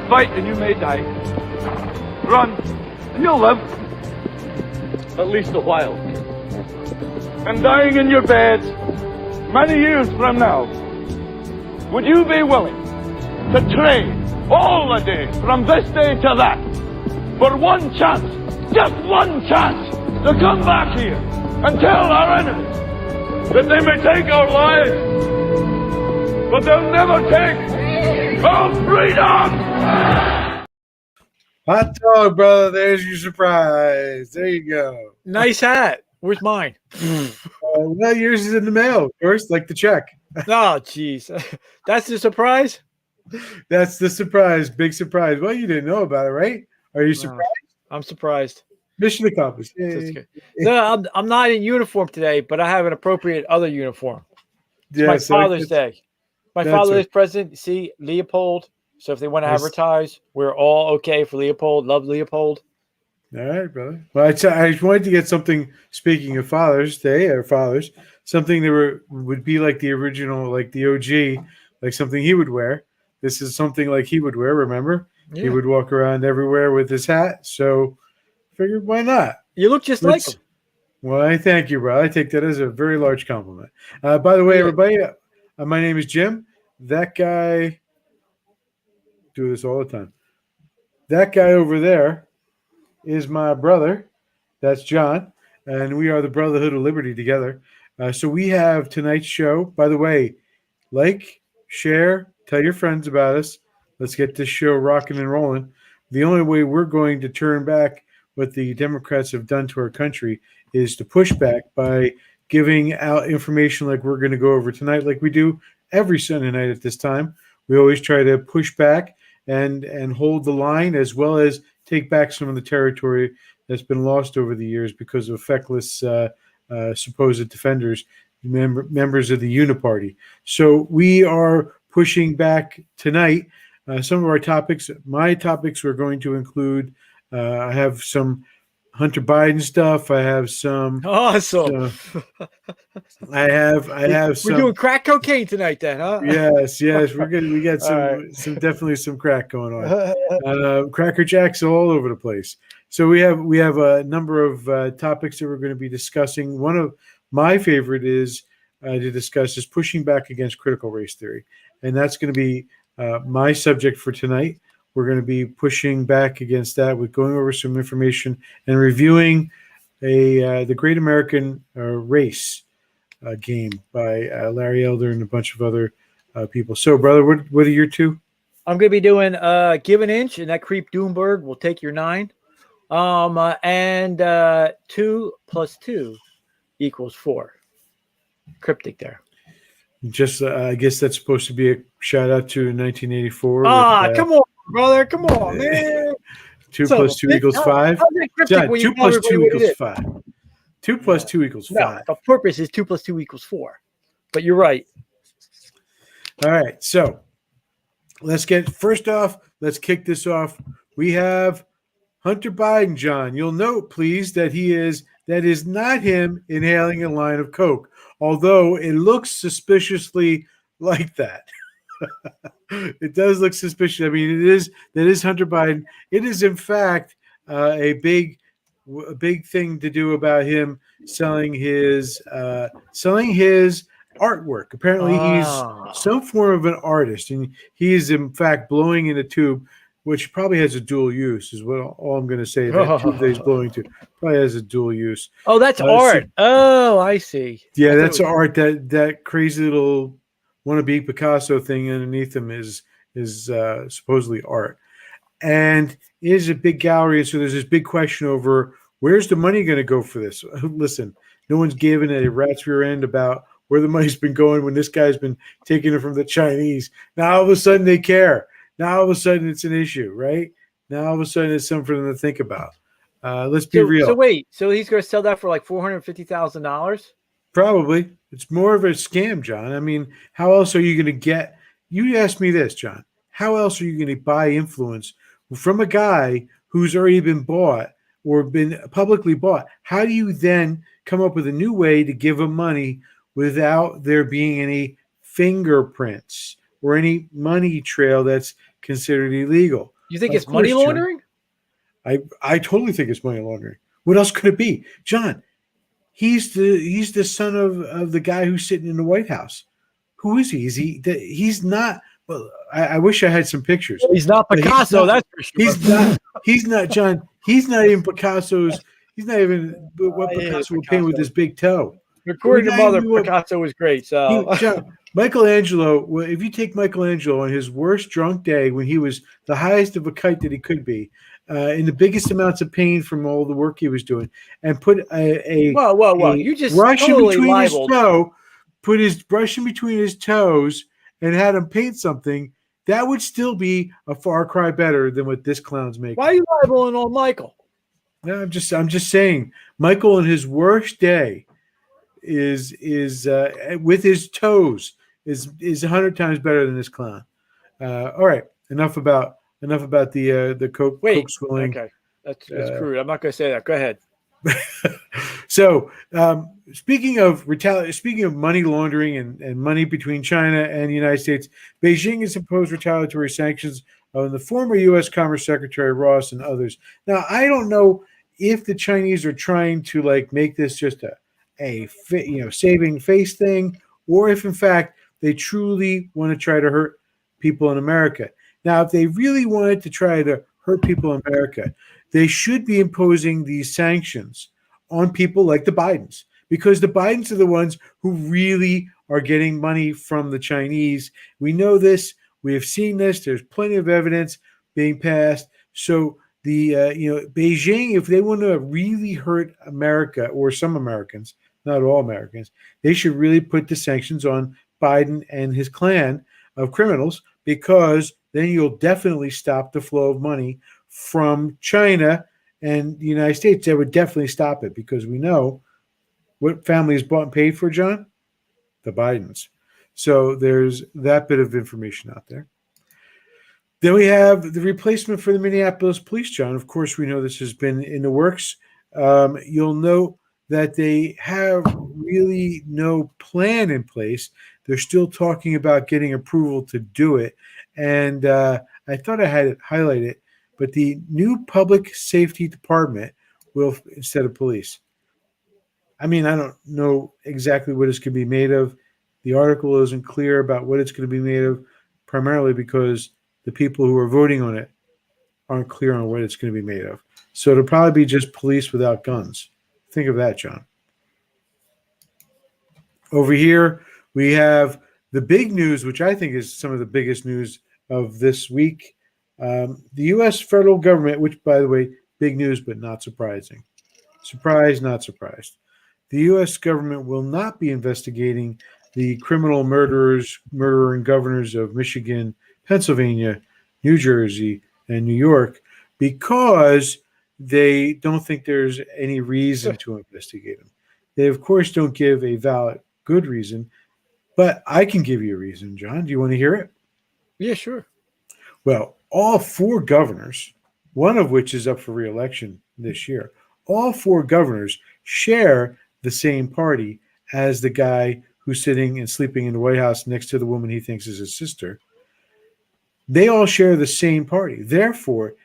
Fight and you may die. Run and you'll live. At least a while. And dying in your beds many years from now, would you be willing to trade all the days from this day to that for one chance, just one chance, to come back here and tell our enemies that they may take our lives, but they'll never take our freedom? Hot dog, brother. There's your surprise. There you go. Nice hat. Where's mine? Well, yours is in the mail, of course, like the check. Oh, jeez. That's the surprise? That's the surprise. Big surprise. Well, you didn't know about it, right? Are you surprised? I'm surprised. Mission accomplished. No, I'm not in uniform today, but I have an appropriate other uniform. It's my Father's Day. My father is president. See, Leopold. So if they want to advertise, we're all okay for Leopold. Love Leopold. All right, brother. Well, I wanted to get something, speaking of Father's Day or fathers, something that would be like the original, like the OG, like something he would wear. This is something like he would wear, remember? Yeah. He would walk around everywhere with his hat. So I figured, why not? You look just like him. Well, I thank you, bro. I take that as a very large compliment. By the way, everybody, my name is Jim. That guy, do this all the time. That guy over there is my brother. That's John. And we are the Brotherhood of Liberty together. So we have tonight's show. By the way, like, share, tell your friends about us. Let's get this show rocking and rolling. The only way we're going to turn back what the Democrats have done to our country is to push back by giving out information like we're going to go over tonight, like we do every Sunday night at this time. We always try to push back and hold the line, as well as take back some of the territory that's been lost over the years because of feckless supposed defenders, members of the Uniparty. So we are pushing back tonight. Some of our topics, my topics, are going to include, I have some Hunter Biden stuff. I have some awesome. I have some. We're doing crack cocaine tonight, then, huh? Yes. We're good. We got some definitely some crack going on. Cracker Jacks all over the place. So we have a number of topics that we're going to be discussing. One of my favorite is to discuss is pushing back against critical race theory, and that's going to be my subject for tonight. We're going to be pushing back against that with going over some information and reviewing the Great American Race game by Larry Elder and a bunch of other people. So, brother, what are your two? I'm going to be doing Give an Inch, and that creep Doomberg will take your 9. And 2 + 2 = 4. Cryptic there. Just, I guess that's supposed to be a shout out to 1984. Come on, brother. Come on, man. 2 + 2 = 5. John, 2 + 2 = 5. 2 + 2 = 5. No, the purpose is 2 + 2 = 4. But you're right. All right. So let's kick this off. We have Hunter Biden, John. You'll note, please, that that is not him inhaling a line of coke, although it looks suspiciously like that. It does look suspicious. I mean, that is Hunter Biden. It is, in fact, a big thing to do about him selling his artwork. Apparently, he's some form of an artist, and he is, in fact, blowing in a tube, which probably has a dual use, is what all I'm going to say. That tube that he's blowing to probably has a dual use. Oh, that's art. I see. Yeah, that's art. That crazy little wannabe Picasso thing underneath him is supposedly art. And it is a big gallery, so there's this big question over where's the money going to go for this? Listen, no one's given a rat's rear end about where the money's been going when this guy's been taking it from the Chinese. Now all of a sudden they care. Now all of a sudden it's an issue, right? Now all of a sudden it's something for them to think about. Let's be real. So wait, so he's going to sell that for like $450,000? Probably. It's more of a scam, John. I mean, how else are you going to get? You asked me this, John. How else are you going to buy influence from a guy who's already been bought or been publicly bought? How do you then come up with a new way to give him money without there being any fingerprints or any money trail that's considered illegal? You think it's money laundering? John, I totally think it's money laundering. What else could it be, John? He's the son of the guy who's sitting in the White House. Who is he? He's not. Well, I wish I had some pictures. He's not Picasso, that's for sure. He's not John. He's not even Picasso's. He's not even what Picasso would paint with his big toe. According to Mother, Picasso was great. So John, Michelangelo, if you take Michelangelo on his worst drunk day when he was the highest of a kite that he could be, in the biggest amounts of pain from all the work he was doing, and put a you just brush totally in between libeled. his toe, put his brush in between his toes, and had him paint something, that would still be a far cry better than what this clown's making. Why are you libeling on Michael? No, I'm just saying, Michael on his worst day is with his toes is 100 times better than this clown. All right, enough about the coke swilling. Okay, that's crude. I'm not going to say that. Go ahead. So, speaking of money laundering and money between China and the United States, Beijing has imposed retaliatory sanctions on the former U.S. Commerce Secretary Ross and others. Now, I don't know if the Chinese are trying to make this just a saving face thing, or if in fact they truly want to try to hurt people in America. Now, if they really wanted to try to hurt people in America, they should be imposing these sanctions on people like the Bidens, because the Bidens are the ones who really are getting money from the Chinese. We know this. We have seen this. There's plenty of evidence being passed. So the Beijing, if they want to really hurt America or some Americans, not all Americans, they should really put the sanctions on Biden and his clan of criminals, because then you'll definitely stop the flow of money from China and the United States. That would definitely stop it, because we know what family is bought and paid for, John? The Bidens. So there's that bit of information out there. Then we have the replacement for the Minneapolis police, John. Of course, we know this has been in the works. You'll note that they have really no plan in place. They're still talking about getting approval to do it. And I thought I had it highlighted, but the new public safety department will, instead of police. I mean, I don't know exactly what it's going to be made of. The article isn't clear about what it's going to be made of, primarily because the people who are voting on it aren't clear on what it's going to be made of. So it'll probably be just police without guns. Think of that, John. Over here, we have the big news, which I think is some of the biggest news of this week. The U.S. federal government, which, by the way, big news, but not surprising. Surprise, not surprised. The U.S. government will not be investigating the criminal murderer and governors of Michigan, Pennsylvania, New Jersey, and New York, because they don't think there's any reason to investigate them. They, of course, don't give a valid, good reason, but I can give you a reason, John. Do you want to hear it? Yeah, sure. Well, all four governors, one of which is up for re-election this year, all four governors share the same party as the guy who's sitting and sleeping in the White House next to the woman he thinks is his sister. They all share the same party. Therefore,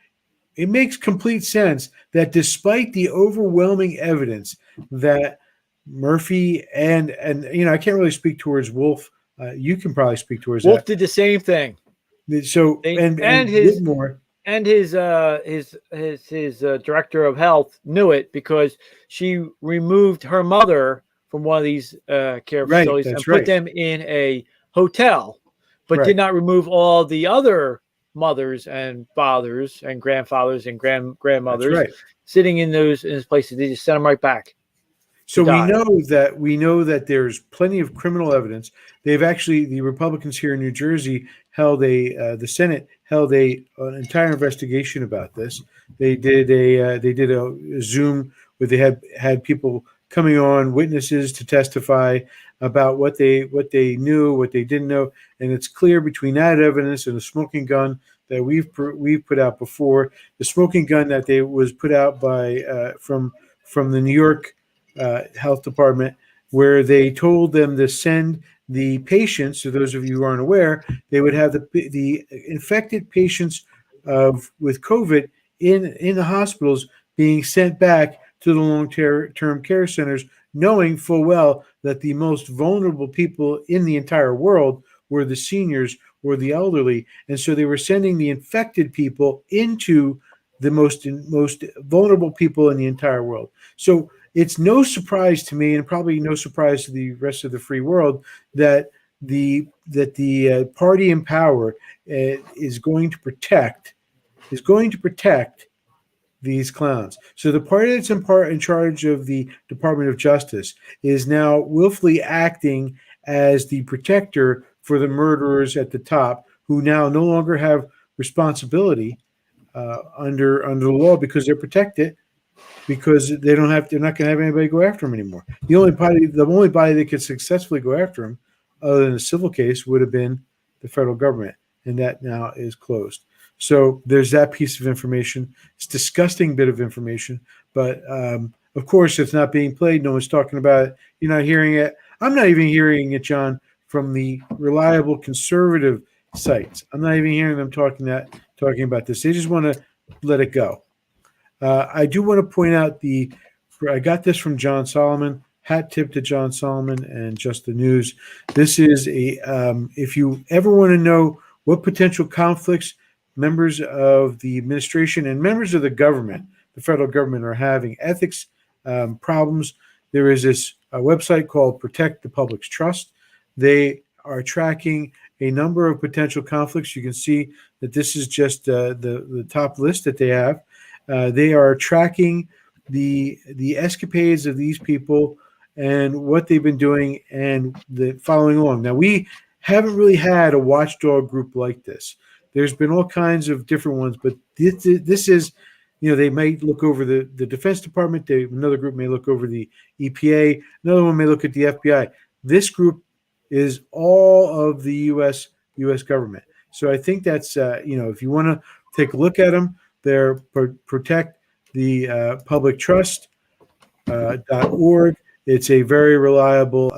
it makes complete sense that despite the overwhelming evidence that Murphy and I can't really speak towards Wolf. You can probably speak towards Wolf that. did the same thing. So and his Whitmore and his director of health knew it, because she removed her mother from one of these care facilities and put them in a hotel, but did not remove all the other mothers and fathers and grandfathers and grandmothers sitting in those places. They just sent them right back. So we know that there's plenty of criminal evidence. They've actually, the Republicans here in New Jersey the Senate held an entire investigation about this. They did a Zoom where they had people coming on, witnesses to testify about what they knew, what they didn't know, and it's clear between that evidence and the smoking gun that we've put out before, the smoking gun that was put out by from the New York Health Department, where they told them to send the patients. So those of you who aren't aware, they would have the infected patients' with COVID in the hospitals being sent back to the long-term care centers, knowing full well that the most vulnerable people in the entire world were the seniors or the elderly. And so they were sending the infected people into the most vulnerable people in the entire world. So it's no surprise to me, and probably no surprise to the rest of the free world, that the party in power is going to protect these clowns. So the party that's in charge of the Department of Justice is now willfully acting as the protector for the murderers at the top, who now no longer have responsibility under the law because they're protected, because they're not going to have anybody go after them anymore. The only body that could successfully go after them, other than a civil case, would have been the federal government, and that now is closed. So there's that piece of information. It's a disgusting bit of information, but of course it's not being played. No one's talking about it. You're not hearing it. I'm not even hearing it, John, from the reliable conservative sites. I'm not even hearing them talking about this. They just want to let it go. I do want to point out I got this from John Solomon. Hat tip to John Solomon and Just the News. This is if you ever want to know what potential conflicts members of the administration and members of the government, the federal government, are having ethics problems, there is this website called Protect the Public's Trust. They are tracking a number of potential conflicts. You can see that this is just the top list that they have. They are tracking the escapades of these people and what they've been doing and following along. Now, we haven't really had a watchdog group like this. There's been all kinds of different ones, but this is, they might look over the Defense Department. Another group may look over the EPA. Another one may look at the FBI. This group is all of the U.S. government. So I think that's, if you want to take a look at them, they're Protect the Public Trust .org. It's a very reliable.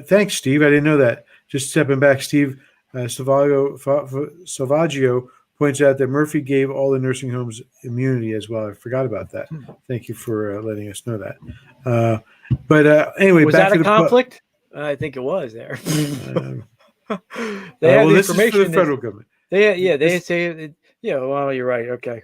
Thanks, Steve. I didn't know that. Just stepping back, Steve Salvaggio points out that Murphy gave all the nursing homes immunity as well. I forgot about that. Thank you for letting us know that. But anyway, was back that to a conflict? I think it was there. They have the this information is for the federal government. They say, well, you're right. Okay.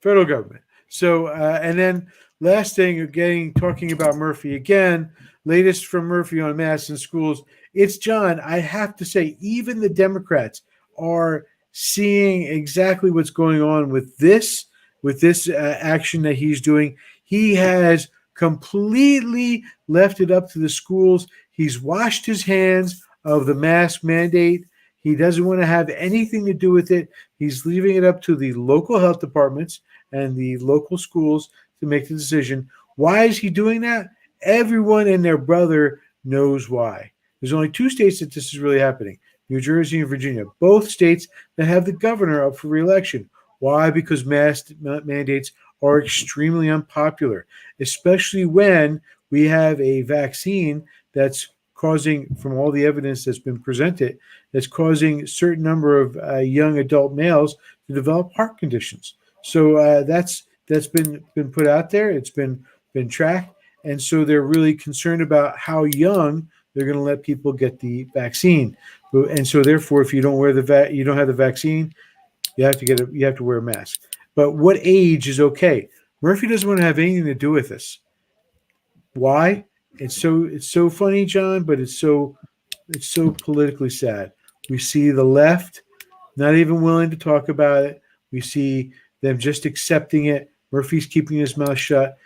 Federal government. So, and then last thing, talking about Murphy again, latest from Murphy on masks in schools. It's John. I have to say, even the Democrats are seeing exactly what's going on with this action that he's doing. He has completely left it up to the schools. He's washed his hands of the mask mandate. He doesn't want to have anything to do with it. He's leaving it up to the local health departments and the local schools to make the decision. Why is he doing that? Everyone and their brother knows why. There's only 2 states that this is really happening, New Jersey and Virginia, both states that have the governor up for re-election. Why? Because mask mandates are extremely unpopular, especially when we have a vaccine that's causing, from all the evidence that's been presented, that's causing a certain number of young adult males to develop heart conditions. So that's been put out there. It's been tracked, and so they're really concerned about how young they're going to let people get the vaccine. And so therefore, if you don't you don't have the vaccine, you have to wear a mask. But what age is okay? Murphy doesn't want to have anything to do with this. Why? It's so funny, John, but it's so politically sad. We see the left not even willing to talk about it. We see them just accepting it. Murphy's keeping his mouth shut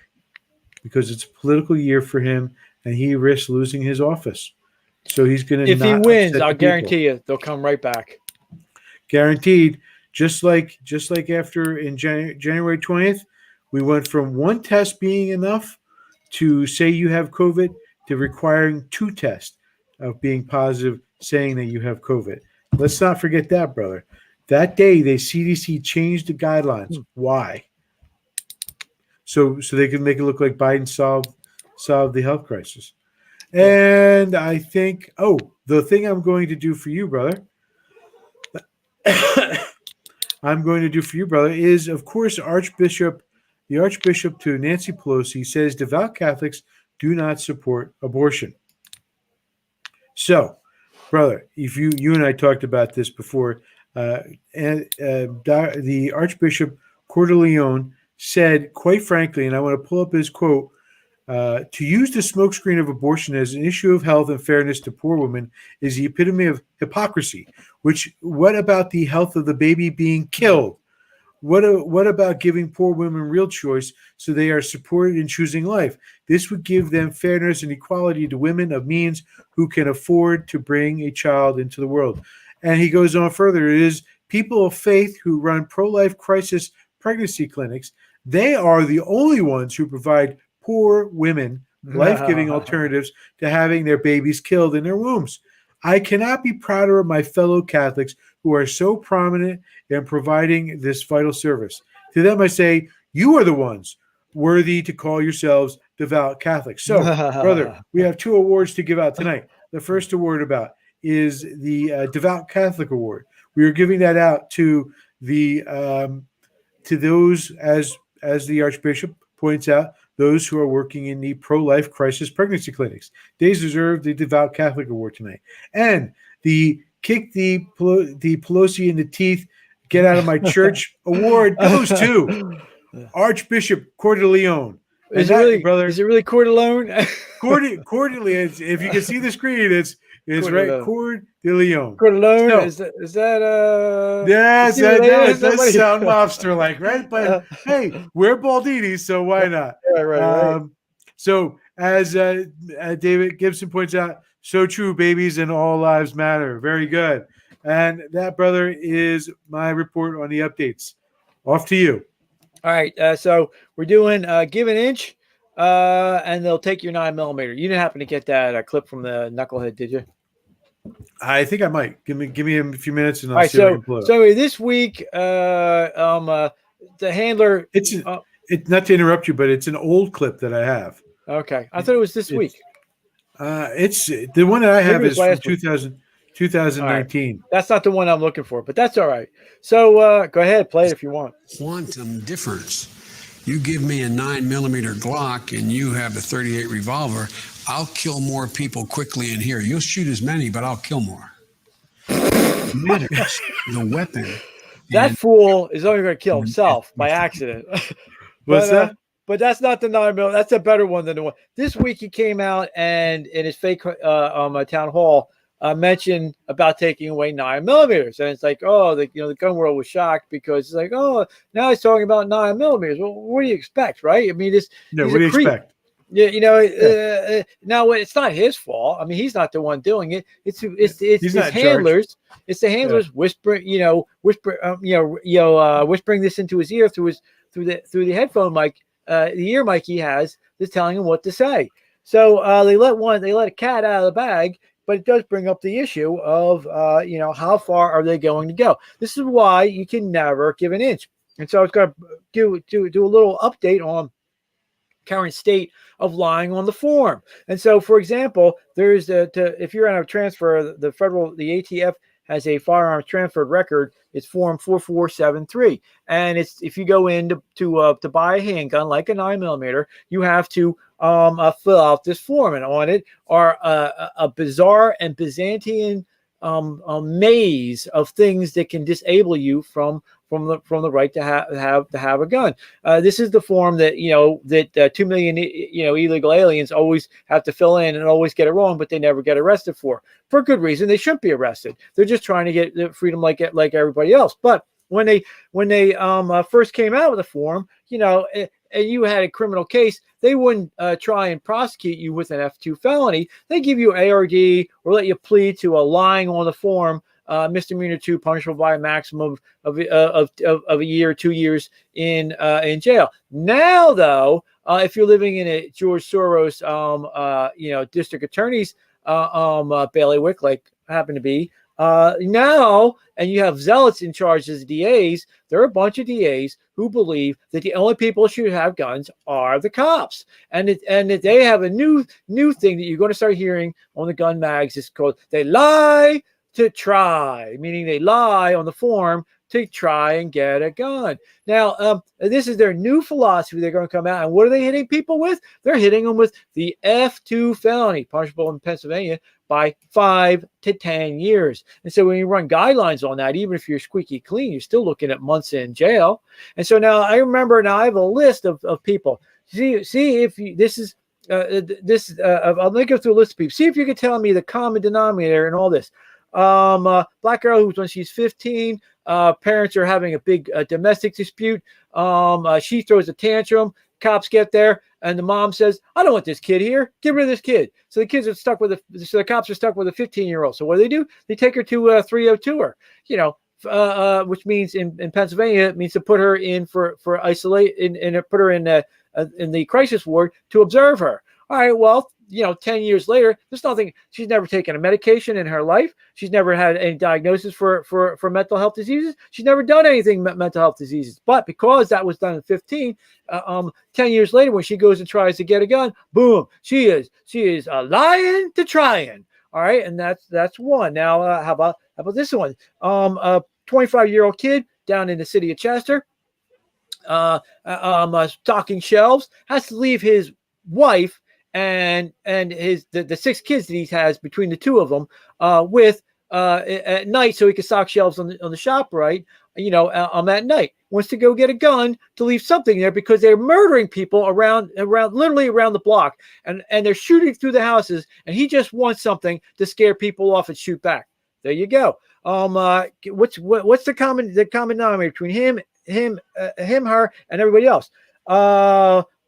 because it's a political year for him, and he risks losing his office. So he's going to. If he wins, I'll guarantee you they'll come right back. Guaranteed. Just like after in January 20th, we went from 1 test being enough to say you have COVID to requiring 2 tests of being positive, saying that you have COVID. Let's not forget that, brother. That day, the CDC changed the guidelines. Why? So they can make it look like Biden solved the health crisis. And I think, the thing I'm going to do for you, brother, I'm going to do for you, brother, is, of course, the Archbishop to Nancy Pelosi says devout Catholics do not support abortion. So, brother, if you and I talked about this before, the Archbishop Cordileone said, quite frankly, and I want to pull up his quote, to use the smokescreen of abortion as an issue of health and fairness to poor women is the epitome of hypocrisy. What about the health of the baby being killed? What about giving poor women real choice so they are supported in choosing life? This would give them fairness and equality to women of means who can afford to bring a child into the world. And he goes on further. It is people of faith who run pro-life crisis pregnancy clinics. They are the only ones who provide poor women life-giving alternatives to having their babies killed in their wombs. I cannot be prouder of my fellow Catholics who are so prominent in providing this vital service. To them, I say, you are the ones worthy to call yourselves devout Catholics. So, brother, we have 2 awards to give out tonight. The first award is the Devout Catholic Award. We are giving that out to those, as the Archbishop points out, those who are working in the pro-life crisis pregnancy clinics. They deserve the Devout Catholic Award tonight. And the Kick the Pelosi in the Teeth, Get Out of My Church Award goes to Archbishop Cordileone. Is it really Cordileone? Cordileone. If you can see the screen, it's right. Cordileone. Cordileone. So, is that yes, that does sound mobster-like, right? But hey, we're Baldinis, so why not? Right. So, as David Gibson points out, so true, babies and all lives matter. Very good. And that, brother, is my report on the updates. Off to you. All right. So we're doing Give an Inch, and they'll take your 9mm. You didn't happen to get that clip from the Knucklehead, did you? I think I might. Give me a few minutes, and I'll see if I can pull it. So this week, the handler. It's not to interrupt you, but it's an old clip that I have. Okay, I thought it was this week. It's the one that I have is from 2019. Right. That's not the one I'm looking for, but that's all right. So go ahead, play it if you want. Quantum difference. You give me a 9mm Glock and you have a .38 revolver, I'll kill more people quickly in here. You'll shoot as many, but I'll kill more. It matters. The weapon. That fool is only going to kill himself by accident. What's that? But that's not the 9mm. That's a better one than the one. This week he came out and in his fake town hall mentioned about taking away 9mm, and it's like, oh, the gun world was shocked because it's like, oh, now he's talking about 9mm. Well, what do you expect, right? I mean, what do you expect? Yeah, now it's not his fault. I mean, he's not the one doing it. It's his handlers. It's the handlers whispering this into his ear through the headphone mic, the ear mic he has, that's telling him what to say. So they let a cat out of the bag. But it does bring up the issue of, how far are they going to go? This is why you can never give an inch. And so I was going to do a little update on current state of lying on the form. And so, for example, there's if you're on a transfer, the ATF has a firearms transfer record. It's form 4473, and it's if you go in to buy a handgun like a 9mm, you have to fill out this form, and on it are a bizarre and Byzantine maze of things that can disable you from the right to have a gun. This is the form that 2 million illegal aliens always have to fill in and always get it wrong, but they never get arrested for good reason. They shouldn't be arrested. They're just trying to get the freedom like everybody else. But when they first came out with the form, and you had a criminal case, they wouldn't try and prosecute you with an F2 felony. They give you ARD or let you plead to a lying on the form misdemeanor 2, punishable by a maximum of a year, 2 years in jail. Now, though, if you're living in a George Soros, district attorney's bailiwick, like I happen to be, now, and you have zealots in charge as DAs, there are a bunch of DAs who believe that the only people who should have guns are the cops. And that they have a new thing that you're going to start hearing on the gun mags. It's called, they lie to try, meaning they lie on the form to try and get a gun. Now, this is their new philosophy. They're going to come out, and what are they hitting people with? They're hitting them with the F2 felony, punishable in Pennsylvania by 5 to 10 years. And so when you run guidelines on that, even if you're squeaky clean, you're still looking at months in jail. And so now I remember, now I have a list of people. See if you, this is, I'll make go through a list of people. See if you can tell me the common denominator in all this. Black girl who's when she's 15, parents are having a big domestic dispute. She throws a tantrum. Cops get there, and the mom says, "I don't want this kid here. Get rid of this kid." So the kids are stuck with so the cops are stuck with a 15-year-old. So what do? They take her to 302 her. Which means in Pennsylvania, it means to put her in for isolate and put her in the crisis ward to observe her. All right, well, 10 years later, there's nothing. She's never taken a medication in her life. She's never had any diagnosis for mental health diseases. She's never done anything mental health diseases. But because that was done in 15, 10 years later, when she goes and tries to get a gun, boom, she is lying to trying. All right, and that's one. Now, how about this one? A 25-year-old kid down in the city of Chester, stocking shelves, has to leave his wife and the 6 kids that he has between the two of them at night, so he can stock shelves on the shop, right? At night. Wants to go get a gun to leave something there because they're murdering people literally around the block, and they're shooting through the houses, and he just wants something to scare people off and shoot back. There you go. What's the common denominator between him, her, and everybody else?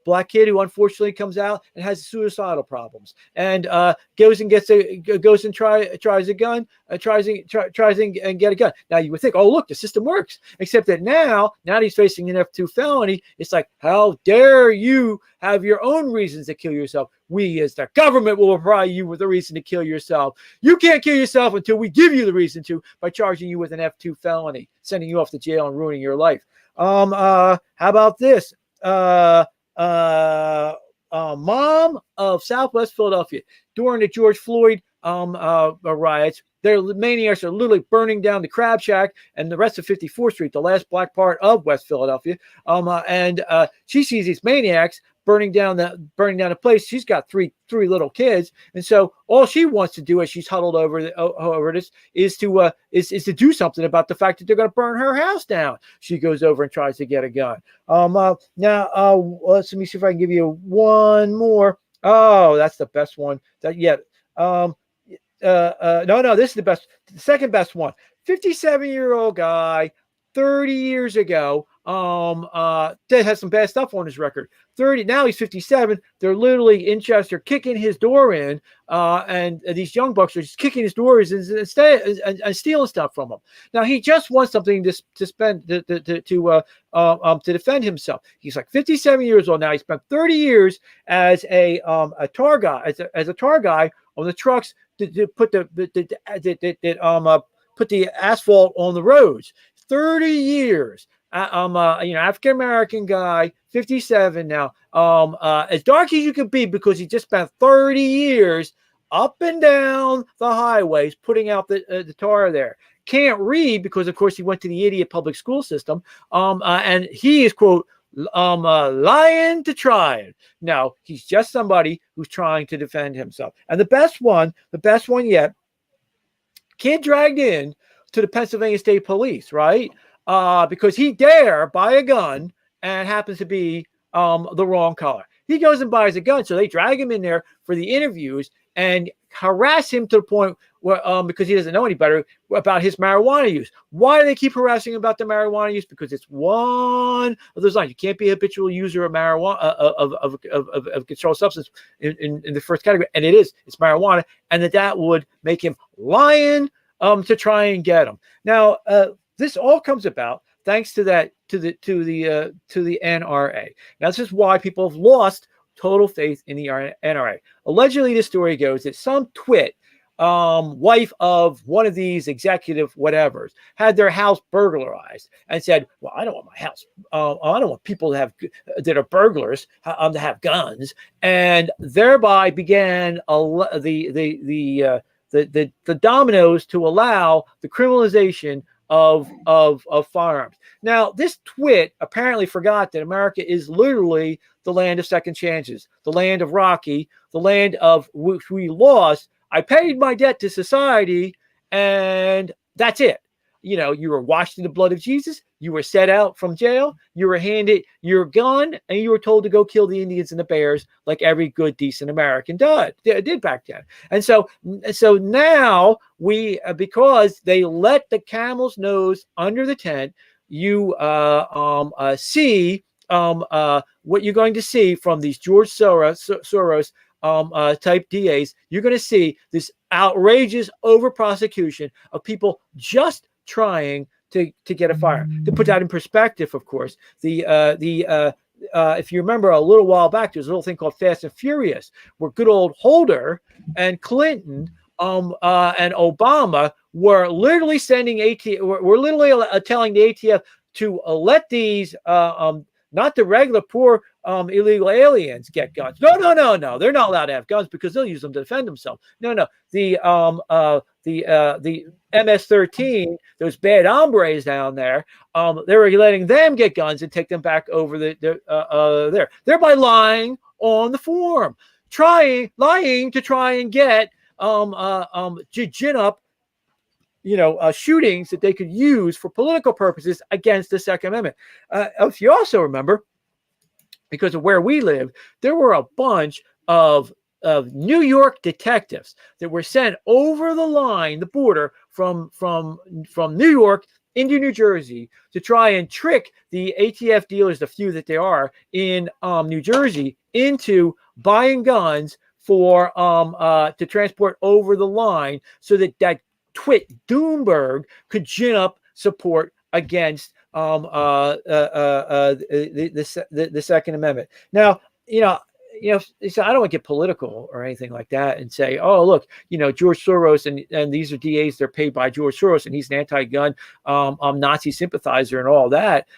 Black kid who unfortunately comes out and has suicidal problems, and goes and tries a gun, tries and get a gun. Now you would think, oh look, the system works, except that now he's facing an F2 felony. It's like, how dare you have your own reasons to kill yourself? We as the government will provide you with a reason to kill yourself. You can't kill yourself until we give you the reason to, by charging you with an F2 felony, sending you off to jail and ruining your life. How about this? Mom of Southwest Philadelphia during the George Floyd riots. Their maniacs are literally burning down the Crab Shack and the rest of 54th Street, the last black part of West Philadelphia. And she sees these maniacs burning down the place. She's got three little kids, and so all she wants to do as she's huddled over this is to do something about the fact that they're going to burn her house down. She goes over and tries to get a gun. Now let me see if I can give you one more. Oh, that's the best one. No, this is the best. The second best one. 57-year-old guy, 30 years ago. That has some bad stuff on his record. 30, now he's 57. They're literally in Chester kicking his door in, and these young bucks are just kicking his doors and stealing stuff from him. Now he just wants something to defend himself. He's like 57 years old now. He spent 30 years as a tar guy, as a tar guy on the trucks to put the asphalt on the roads. 30 years. I'm African American guy, 57 now. As dark as you can be, because he just spent 30 years up and down the highways putting out the tar there. Can't read because, of course, he went to the idiot public school system. And he is, quote, lying to trying. No, he's just somebody who's trying to defend himself. And the best one yet, kid dragged in to the Pennsylvania State Police, right? Because he dare buy a gun and happens to be the wrong color. He goes and buys a gun, so they drag him in there for the interviews and harass him to the point where, because he doesn't know any better, about his marijuana use. Why do they keep harassing him about the marijuana use? Because it's one of those lines. You can't be a habitual user of marijuana, of controlled substance in the first category, and it's marijuana, and that would make him lying to try and get him. Now, this all comes about thanks to the NRA. Now, this is why people have lost total faith in the NRA. Allegedly, the story goes that some twit, wife of one of these executive whatevers, had their house burglarized and said, "Well, I don't want my house. I don't want people that are burglars to have guns," and thereby began the the dominoes to allow the criminalization of firearms. Now, this twit apparently forgot that America is literally the land of second chances, the land of Rocky, the land of which we lost. I paid my debt to society, and that's it. You know, you were washed in the blood of Jesus. You were set out from jail. You were handed your gun, and you were told to go kill the Indians and the bears, like every good, decent American did back then. And so now we, because they let the camel's nose under the tent, you see what you're going to see from these George Soros type DAs. You're going to see this outrageous over prosecution of people just trying to get a fire. To put that in perspective, of course, if you remember a little while back, there's a little thing called Fast and Furious, where good old Holder and Clinton and Obama were literally sending were literally telling the ATF to let these not the regular poor illegal aliens get guns. No. They're not allowed to have guns because they'll use them to defend themselves. No. The MS-13, those bad hombres down there, they were letting them get guns and take them back over there, thereby lying on the form, lying to try and get gin up shootings that they could use for political purposes against the Second Amendment. If you also remember, because of where we live, there were a bunch of New York detectives that were sent over the line, the border from New York into New Jersey to try and trick the ATF dealers, the few that they are in New Jersey, into buying guns for to transport over the line, so that twit Doomberg could gin up support against the Second Amendment. Now, so I don't want to get political or anything like that and say, oh, look, George Soros and these are DAs, they're paid by George Soros and he's an anti-gun Nazi sympathizer and all that.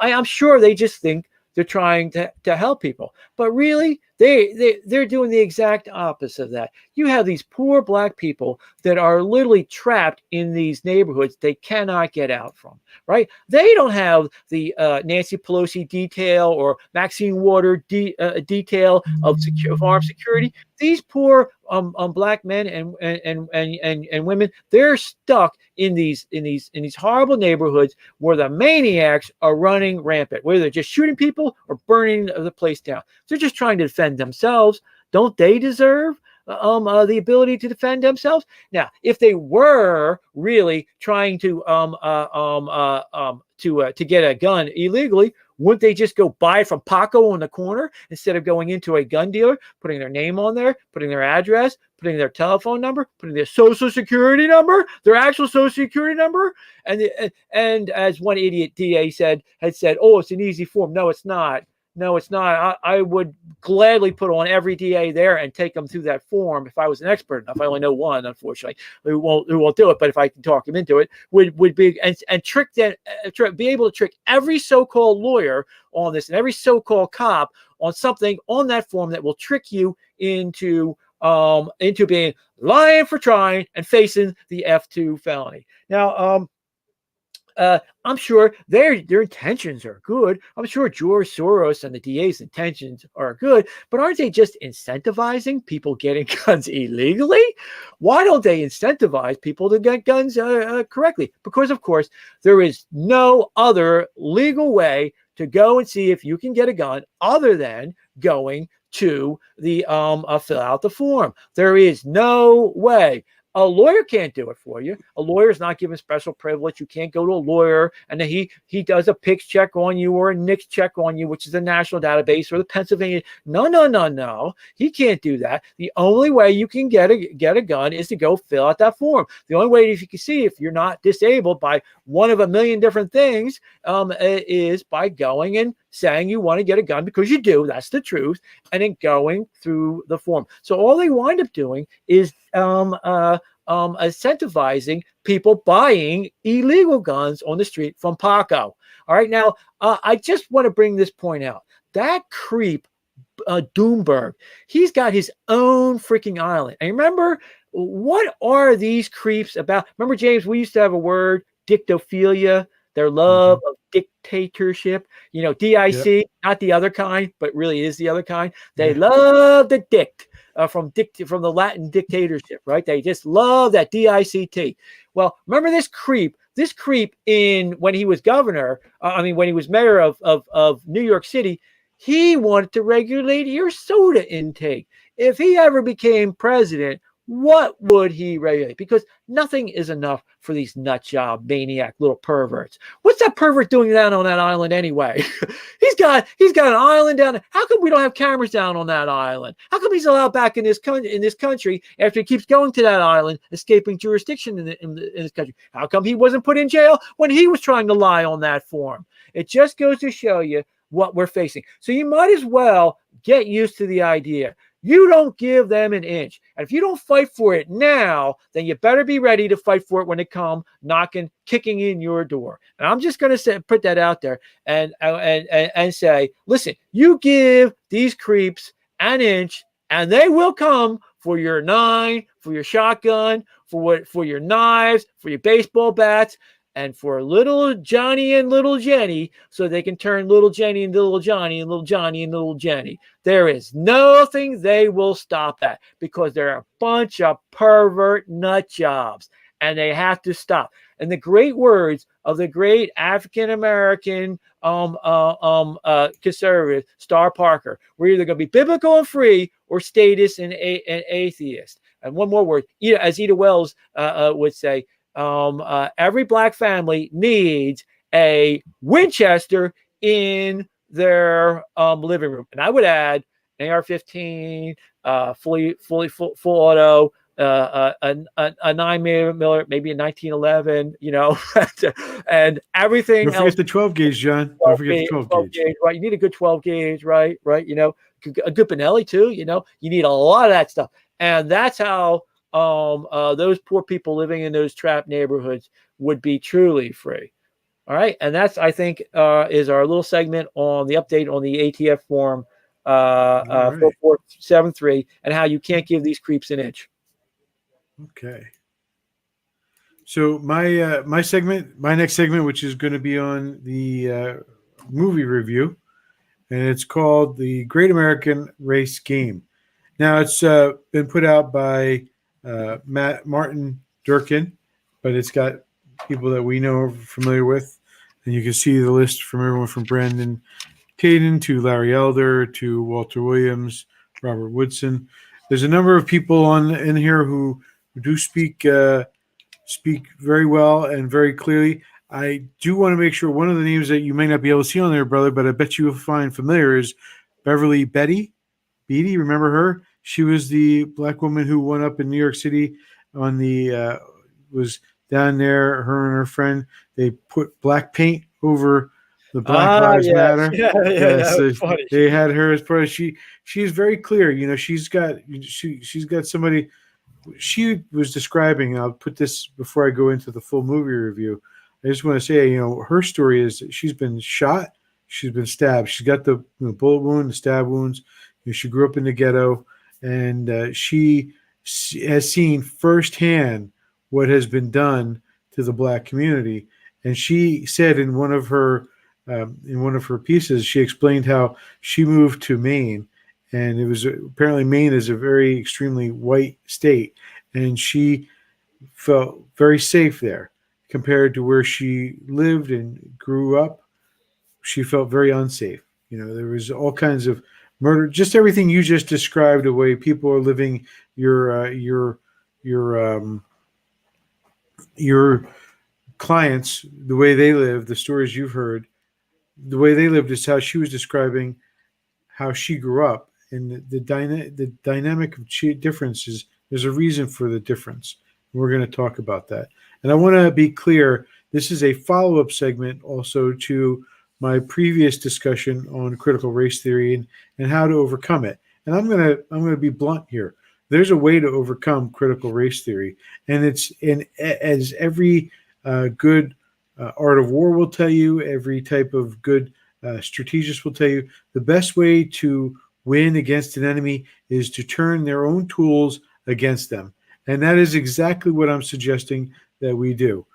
I'm sure they just think they're trying to help people, but really they're doing the exact opposite of that. You have these poor black people that are literally trapped in these neighborhoods they cannot get out from, right? They don't have the Nancy Pelosi detail or Maxine Waters detail of armed security. These poor black men and women, they're stuck in these horrible neighborhoods where the maniacs are running rampant, whether they're just shooting people or burning the place down. They're just trying to defend themselves. Don't they deserve the ability to defend themselves? Now, if they were really trying to get a gun illegally, wouldn't they just go buy it from Paco on the corner instead of going into a gun dealer, putting their name on there, putting their address, putting their telephone number, putting their social security number, their actual social security number? And as one idiot DA had said, oh, it's an easy form. No, it's not. No, it's not. I would gladly put on every DA there and take them through that form if I was an expert enough. I only know one, unfortunately, who won't do it. But if I can talk him into it, would be and trick them, be able to trick every so-called lawyer on this and every so-called cop on something on that form that will trick you into being lying for trying and facing the F2 felony. Now, I'm sure their intentions are good. I'm sure George Soros and the DA's intentions are good, but aren't they just incentivizing people getting guns illegally? Why don't they incentivize people to get guns correctly? Because, of course, there is no other legal way to go and see if you can get a gun other than going to the fill out the form. There is no way. A lawyer can't do it for you. A lawyer is not given special privilege. You can't go to a lawyer and then he does a PICS check on you or a NICS check on you, which is the national database, or the Pennsylvania. No. He can't do that. The only way you can get a gun is to go fill out that form. The only way, if you can see if you're not disabled by one of a million different things, is by going and saying you want to get a gun because you do. That's the truth. And then going through the form. So all they wind up doing is incentivizing people buying illegal guns on the street from Paco. All right. Now, I just want to bring this point out. That creep, Doomberg, he's got his own freaking island. And remember What are these creeps about? Remember, James, we used to have a word, dictophilia, their love of dictatorship. DIC, Yep. not the other kind, but really is the other kind. They love the dict. From the Latin dictatorship, right? They just love that DICT. Well, remember this creep when he was governor, when he was mayor of New York City, he wanted to regulate your soda intake. If he ever became president, what would he regulate? Because nothing is enough for these nut job maniac little perverts. What's that pervert doing down on that island anyway? he's got an island down there. How come we don't have cameras down on that island? How come he's allowed back in this country after he keeps going to that island, escaping jurisdiction in this country? How come he wasn't put in jail when he was trying to lie on that form? It just goes to show you what we're facing. So you might as well get used to the idea. You don't give them an inch. And if you don't fight for it now, then you better be ready to fight for it when they come knocking, kicking in your door. And I'm just going to put that out there and say, listen, you give these creeps an inch and they will come for your 9, for your shotgun, for your knives, for your baseball bats, and for little Johnny and little Jenny, so they can turn little Jenny into little Johnny and little Johnny into little Jenny. There is nothing they will stop at, because they're a bunch of pervert nut jobs, and they have to stop. And the great words of the great African-American conservative, Star Parker, we're either going to be biblical and free or statist and atheist. And one more word, as Ida Wells would say, every black family needs a Winchester in their living room. And I would add an AR-15, full auto, a 9mm, maybe a 1911, and everything else. Don't forget the 12 gauge, John. Don't forget the 12 gauge. Right? You need a good 12 gauge, right? A good Benelli too. You need a lot of that stuff, and that's how those poor people living in those trapped neighborhoods would be truly free. All right. And that's, I think, is our little segment on the update on the ATF form 4473 and how you can't give these creeps an inch. Okay. So my next segment, which is going to be on the movie review, and it's called The Great American Race Game. Now, it's been put out by Martin Durkin, but it's got people that we know are familiar with, and you can see the list from everyone from Brandon Caden to Larry Elder to Walter Williams, Robert Woodson. There's a number of people in here who do speak very well and very clearly. I do want to make sure one of the names that you may not be able to see on there, brother, but I bet you'll find familiar is Beverly Beatty. Remember her? She was the black woman who went up in New York City on the was down there. Her and her friend, they put black paint over the Black Lives Matter. So they had her as part of. She's very clear. She's got somebody. She was describing. I'll put this before I go into the full movie review. I just want to say, her story is that she's been shot, she's been stabbed, she's got the bullet wound, the stab wounds. She grew up in the ghetto. And she has seen firsthand what has been done to the black community. And she said in one of her pieces, she explained how she moved to Maine, and it was apparently Maine is a very extremely white state, and she felt very safe there compared to where she lived and grew up. She felt very unsafe. There was all kinds of murder, just everything you just described, the way people are living, your clients, the way they live, the stories you've heard, the way they lived is how she was describing how she grew up, and the dynamic of differences. There's a reason for the difference. We're going to talk about that, and I want to be clear. This is a follow-up segment also to my previous discussion on critical race theory and how to overcome it. And I'm gonna be blunt here. There's a way to overcome critical race theory, and as every good art of war will tell you, every type of good strategist will tell you, the best way to win against an enemy is to turn their own tools against them. And that is exactly what I'm suggesting that we do.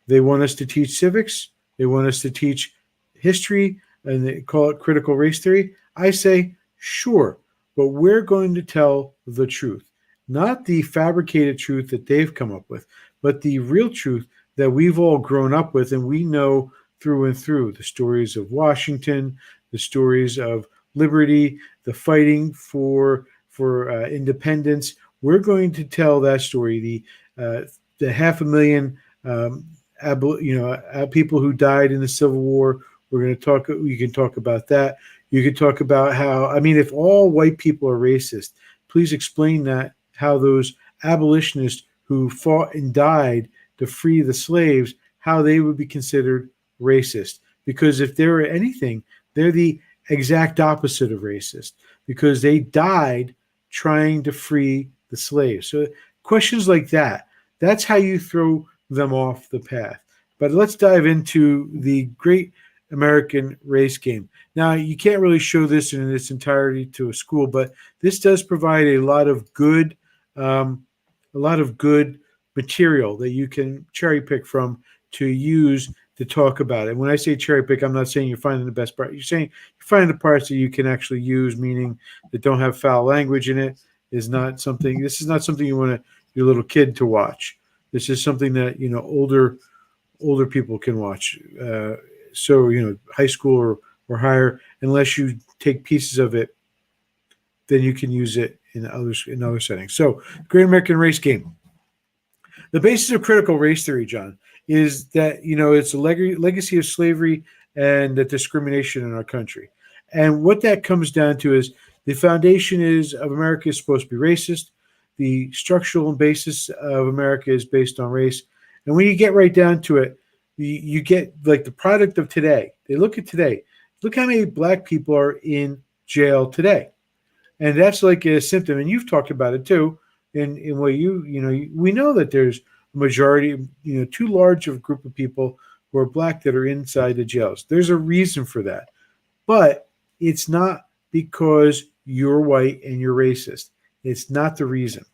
They want us to teach civics. They want us to teach history, and they call it critical race theory. I say, sure, but we're going to tell the truth, not the fabricated truth that they've come up with, but the real truth that we've all grown up with and we know through and through. The stories of Washington, the stories of liberty, the fighting for independence. We're going to tell that story. The 500,000 people who died in the Civil War. We're going to talk. You can talk about that. You can talk about how. I mean, if all white people are racist, please explain that. How those abolitionists who fought and died to free the slaves, how they would be considered racist. Because if they're anything, they're the exact opposite of racist. Because they died trying to free the slaves. So questions like that. That's how you throw them off the path. But let's dive into the great American race game. Now, you can't really show this in its entirety to a school, but this does provide a lot of good material that you can cherry pick from to use to talk about it. When I say cherry pick, I'm not saying you're finding the best part. You're saying you're finding the parts that you can actually use, meaning that don't have foul language in it. This is not something you want your little kid to watch. This is something that older people can watch. So high school or higher, unless you take pieces of it, then you can use it in other settings. So, Great American Race Game. The basis of critical race theory, John, is that it's a legacy of slavery and the discrimination in our country. And what that comes down to is the foundation of America is supposed to be racist. The structural basis of America is based on race. And when you get right down to it, you get like the product of today. They look at today. Look how many black people are in jail today. And that's like a symptom. And you've talked about it too. In what we know that there's a majority, too large of a group of people who are black that are inside the jails. There's a reason for that. But it's not because you're white and you're racist. It's not the reason.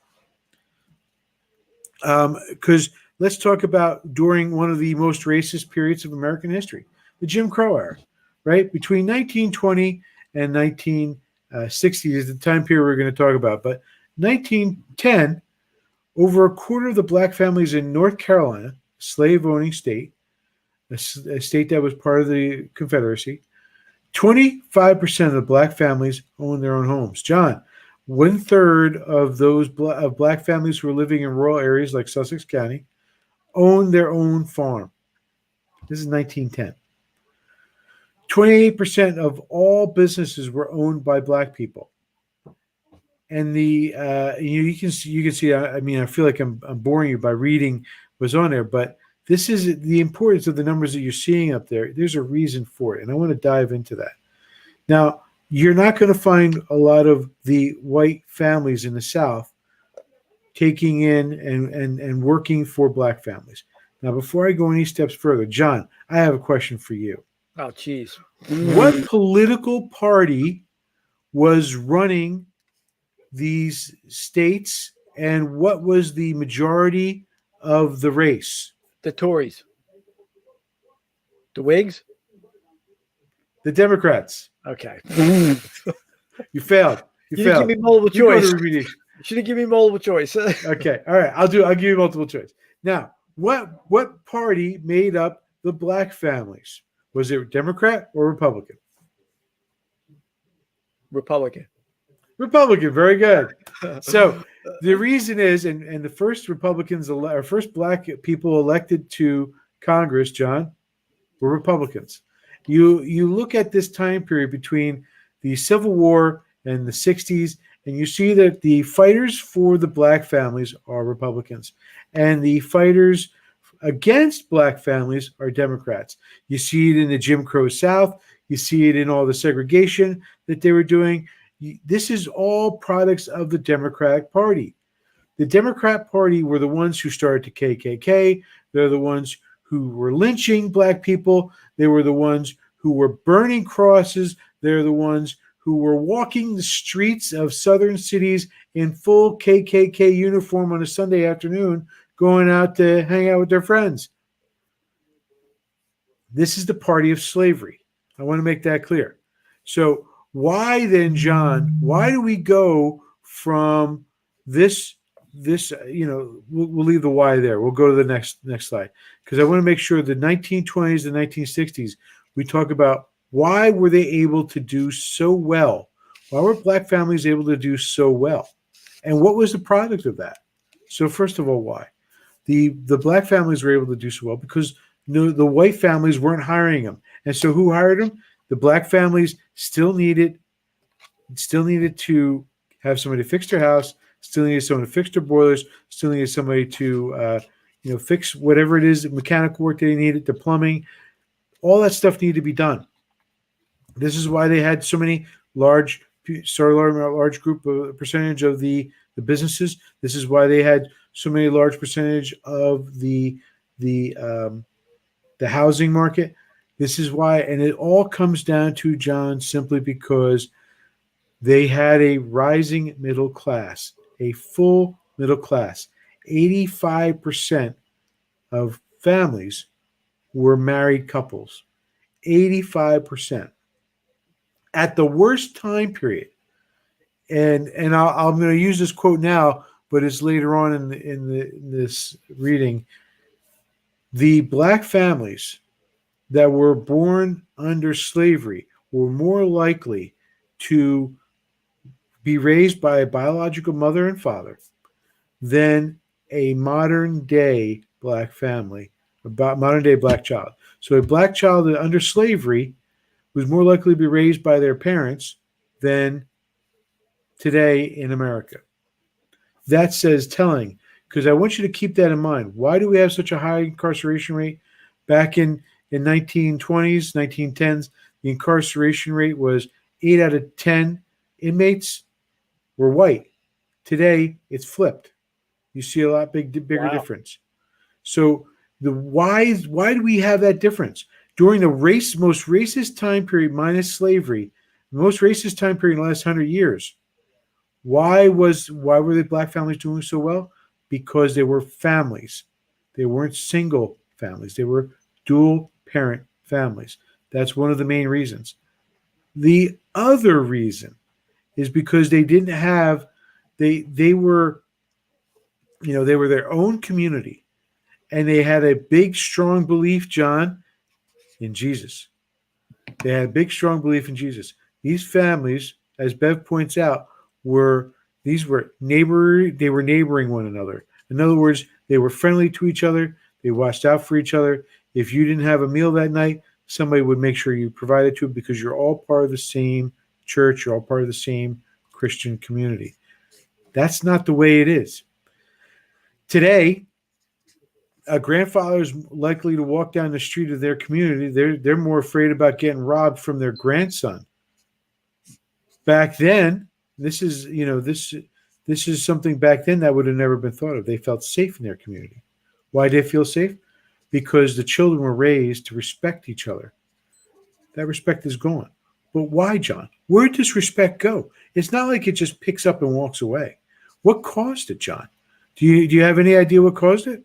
Because let's talk about during one of the most racist periods of American history, the Jim Crow era, right? Between 1920 and 1960 is the time period we're going to talk about. But 1910, over a quarter of the black families in North Carolina, a slave-owning state, a state that was part of the Confederacy, 25% of the black families owned their own homes. John, 1/3 of those black families who are living in rural areas like Sussex County own their own farm. This is 1910. 28% of all businesses were owned by black people. And you can see. I mean, I feel like I'm boring you by reading what's on there, but this is the importance of the numbers that you're seeing up there. There's a reason for it, and I want to dive into that. Now, you're not going to find a lot of the white families in the South taking in and working for black families. Now, before I go any steps further, John, I have a question for you. Oh, geez. What political party was running these states, and what was the majority of the race? The Tories. The Whigs? The Democrats. Okay. You failed. You didn't failed. give me multiple choice. You should have given me multiple choice. Okay. All right. I'll give you multiple choice. Now, what party made up the black families? Was it Democrat or Republican? Republican. Republican. Very good. So the reason is, and the first first black people elected to Congress, John, were Republicans. You look at this time period between the Civil War and the 60s, and you see that the fighters for the black families are Republicans, and the fighters against black families are Democrats. You see it in the Jim Crow South. You see it in all the segregation that they were doing. This is all products of the Democratic Party. The Democrat Party were the ones who started the KKK. They're the ones who were lynching black people. They were the ones who were burning crosses. They're the ones who were walking the streets of southern cities in full KKK uniform on a Sunday afternoon going out to hang out with their friends. This is the party of slavery. I want to make that clear. So why then, John, why do we go from this, we'll leave the why there. We'll go to the next slide, because I want to make sure the 1920s and 1960s, we talk about why were they able to do so well? Why were black families able to do so well? And what was the product of that? So first of all, why? The black families were able to do so well because the white families weren't hiring them. And so who hired them? The black families still needed to have somebody fix their house, still needed someone to fix their boilers, still needed somebody to fix whatever it is, the mechanical work they needed, the plumbing. All that stuff needed to be done. This is why they had so many large group of percentage of the businesses. This is why they had so many large percentage of the housing market. This is why, and it all comes down to, John, simply because they had a rising middle class, a full middle class. 85% of families were married couples. 85%. At the worst time period, and I'm going to use this quote now, but it's later on in this reading. The black families that were born under slavery were more likely to be raised by a biological mother and father than a modern day black family, modern day black child. So a black child under slavery was more likely to be raised by their parents than today in America. That says telling, because I want you to keep that in mind. Why do we have such a high incarceration rate? Back in 1920s, 1910s, the incarceration rate was 8 out of 10 inmates were white. Today, it's flipped. You see a lot bigger difference. So why do we have that difference? During the most racist time period minus slavery, the most racist time period in the last 100 years, why were the black families doing so well? Because they were families. They weren't single families. They were dual parent families. That's one of the main reasons. The other reason is because they didn't have, they were their own community, and they had a big, strong belief, John, in Jesus. They had a big, strong belief in Jesus. These families, as Bev points out, were neighboring one another. In other words, they were friendly to each other. They watched out for each other. If you didn't have a meal that night, somebody would make sure you provided to it, because you're all part of the same church. You're all part of the same Christian community. That's not the way it is. Today, a grandfather is likely to walk down the street of their community. They're more afraid about getting robbed from their grandson. Back then, this is something back then that would have never been thought of. They felt safe in their community. Why did they feel safe? Because the children were raised to respect each other. That respect is gone. But why, John? Where did this respect go? It's not like it just picks up and walks away. What caused it, John? Do you have any idea what caused it?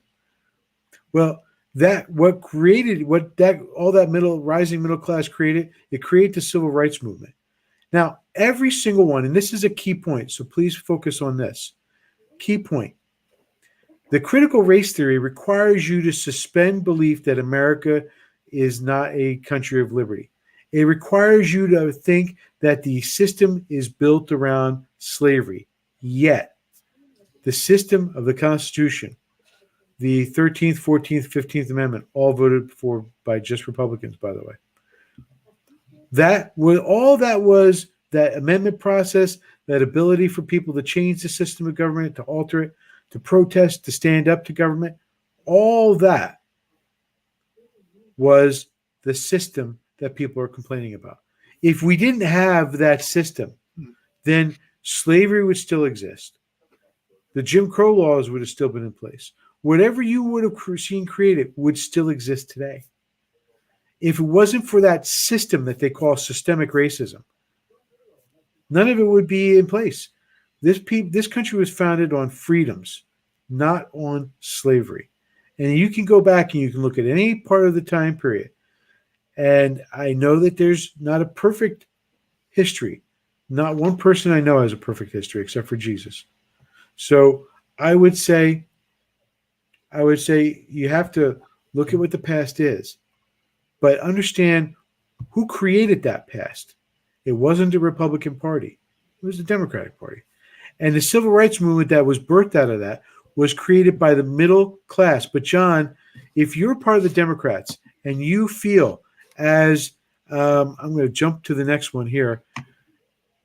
Well, rising middle class created, it created the civil rights movement. Now, every single one, and this is a key point, so please focus on this. Key point. The critical race theory requires you to suspend belief that America is not a country of liberty. It requires you to think that the system is built around slavery. Yet, the system of the Constitution, the 13th, 14th, 15th Amendment, all voted for by just Republicans, by the way. That amendment process, that ability for people to change the system of government, to alter it, to protest, to stand up to government, all that was the system that people are complaining about. If we didn't have that system, then slavery would still exist. The Jim Crow laws would have still been in place. Whatever you would have seen created would still exist today. If it wasn't for that system that they call systemic racism, none of it would be in place. This country was founded on freedoms, not on slavery. And you can go back and you can look at any part of the time period. And I know that there's not a perfect history. Not one person I know has a perfect history except for Jesus. So I would say you have to look at what the past is, but understand who created that past. It wasn't the Republican Party. It was the Democratic Party. And the civil rights movement that was birthed out of that was created by the middle class. But John, if you're part of the Democrats and you feel as I'm going to jump to the next one here.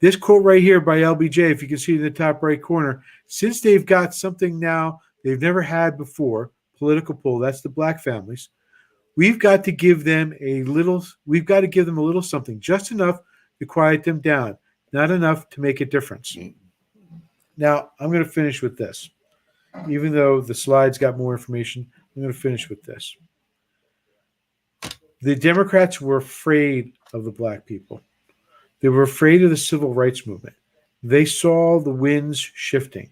This quote right here by LBJ, if you can see in the top right corner, since they've got something now they've never had before, political pull, that's the black families, we've got to give them a little something, just enough to quiet them down, not enough to make a difference. Now, I'm going to finish with this. Even though the slides got more information, I'm going to finish with this. The Democrats were afraid of the black people. They were afraid of the civil rights movement. They saw the winds shifting.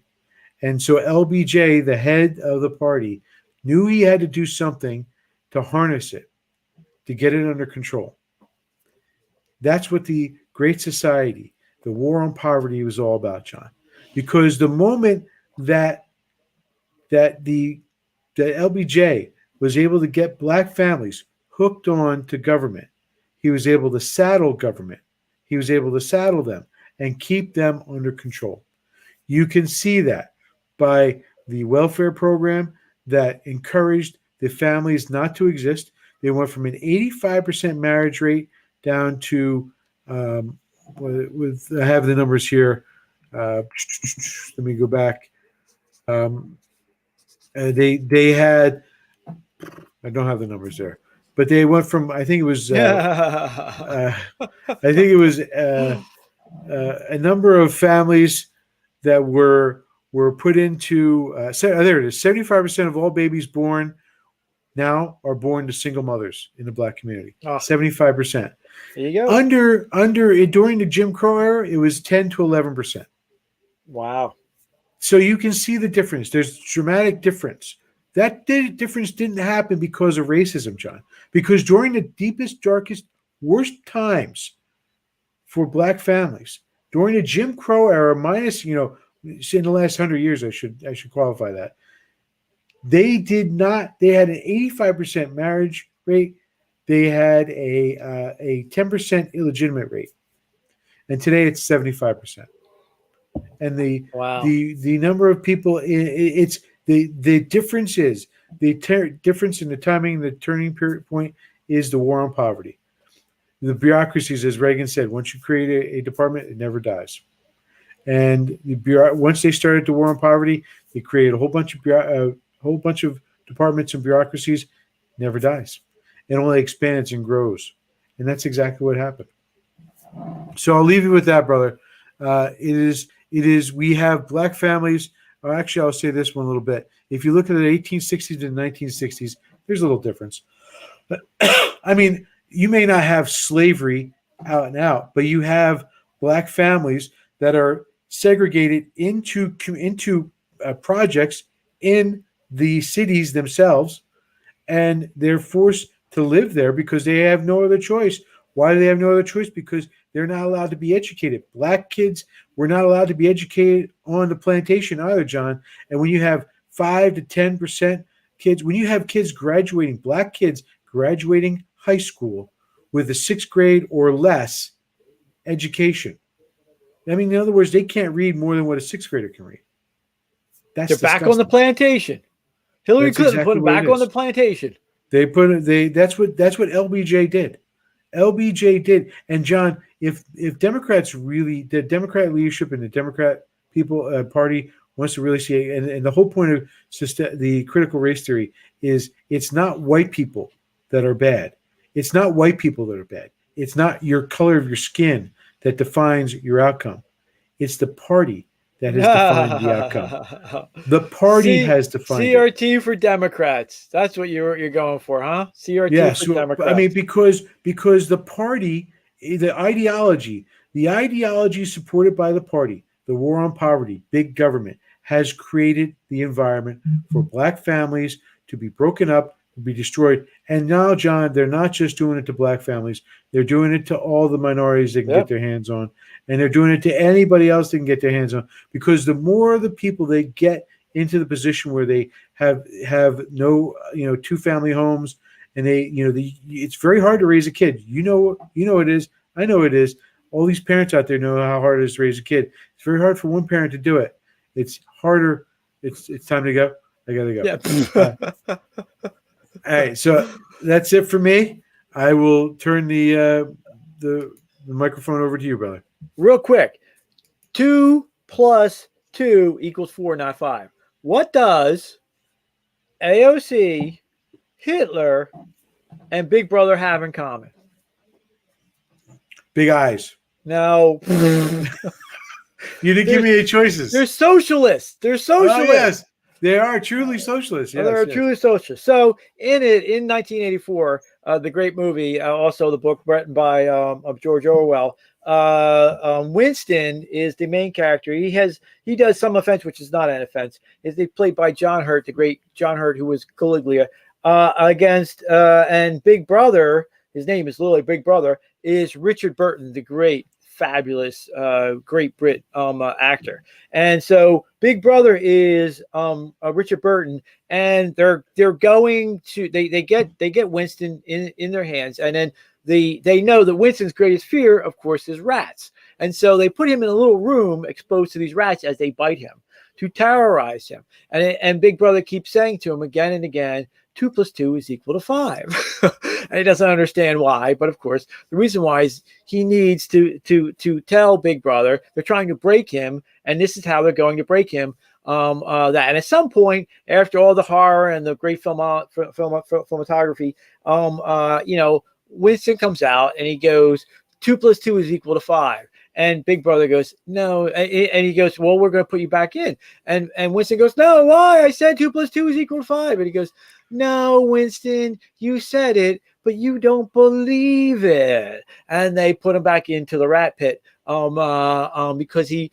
And so LBJ, the head of the party, knew he had to do something to harness it, to get it under control. That's what the Great Society, the war on poverty, was all about, John. Because the moment that LBJ was able to get black families hooked on to government, he was able to saddle government. He was able to saddle them and keep them under control. You can see that by the welfare program that encouraged the families not to exist. They went from an 85% marriage rate down to, I have the numbers here. Let me go back. They had, I don't have the numbers there, but they went from, I think it was a number of families that were put into, there it is, 75% of all babies born now are born to single mothers in the black community. 75%. There you go. During the Jim Crow era, it was 10 to 11%. Wow. So you can see the difference. There's dramatic difference. That difference didn't happen because of racism, John. Because during the deepest, darkest, worst times for black families, during the Jim Crow era, minus, in the last 100 years, I should qualify that. They had an 85% marriage rate. They had a 10% illegitimate rate. And today it's 75%. And the number of people, it's the difference is the difference in the timing, the turning point is the war on poverty. The bureaucracies, as Reagan said, once you create a department, it never dies. And once they started the war on poverty, they created a whole bunch of departments and bureaucracies. Never dies. It only expands and grows, and that's exactly what happened. So I'll leave you with that, brother. It is. We have black families. Actually, I'll say this one a little bit. If you look at the 1860s and 1960s, there's a little difference. But I mean, you may not have slavery out and out, but you have black families that are segregated into projects in the cities themselves, and they're forced to live there because they have no other choice. Why do they have no other choice? Because they're not allowed to be educated. Black kids were not allowed to be educated on the plantation either, John. And when you have 5 to 10% kids, when you have kids graduating, black kids graduating high school with a 6th grade or less education, I mean, in other words, they can't read more than what a 6th grader can read. They're back on the plantation. Hillary Clinton put them back on the plantation. That's what LBJ did. LBJ did. And John, if Democrats really, the Democrat leadership and the Democrat party wants to really see, and the whole point of the critical race theory is it's not white people that are bad. It's not white people that are bad. It's not your color of your skin that defines your outcome. It's the party that has defined the outcome. The party has defined CRT it. for Democrats. That's what you're going for, huh? CRT for Democrats. I mean, because the party, the ideology supported by the party, the war on poverty, big government, has created the environment for black families to be broken up, to be destroyed. And now, John, they're not just doing it to black families. They're doing it to all the minorities they can get their hands on. And they're doing it to anybody else they can get their hands on. Because the more the people they get into the position where they have no, two-family homes, and it's very hard to raise a kid. You know it is. I know it is. All these parents out there know how hard it is to raise a kid. It's very hard for one parent to do it. It's harder. It's time to go. I gotta go. Yeah. All right, so that's it for me. I will turn the microphone over to you, brother. Real quick, 2 + 2 = 4, not 5. What does AOC, Hitler, and Big Brother have in common? Big eyes. No. You didn't give me any choices. They're socialists. They're socialists. Oh, yes. They are truly socialists. Yes, they're truly socialists. So in 1984, the great movie, also the book written by of George Orwell, Winston is the main character. He does some offense, which is not an offense. Is played by John Hurt, the great John Hurt, who was Caligula, against and Big Brother. His name is literally Big Brother. Is Richard Burton, the great, fabulous, Great Brit actor. And so Big Brother is Richard Burton, and they're going to they get Winston in their hands, and then they know that Winston's greatest fear, of course, is rats. And so they put him in a little room exposed to these rats as they bite him to terrorize him. And Big Brother keeps saying to him again and again, 2 + 2 = 5. And he doesn't understand why. But of course, the reason why is he needs to tell Big Brother they're trying to break him. And this is how they're going to break him. And at some point, after all the horror and the great filmography, Winston comes out and he goes, 2 + 2 = 5. And Big Brother goes, no. And he goes, well, we're going to put you back in. And Winston goes, no, why? I said 2 + 2 = 5. And he goes, no, Winston, you said it, but you don't believe it. And they put him back into the rat pit because he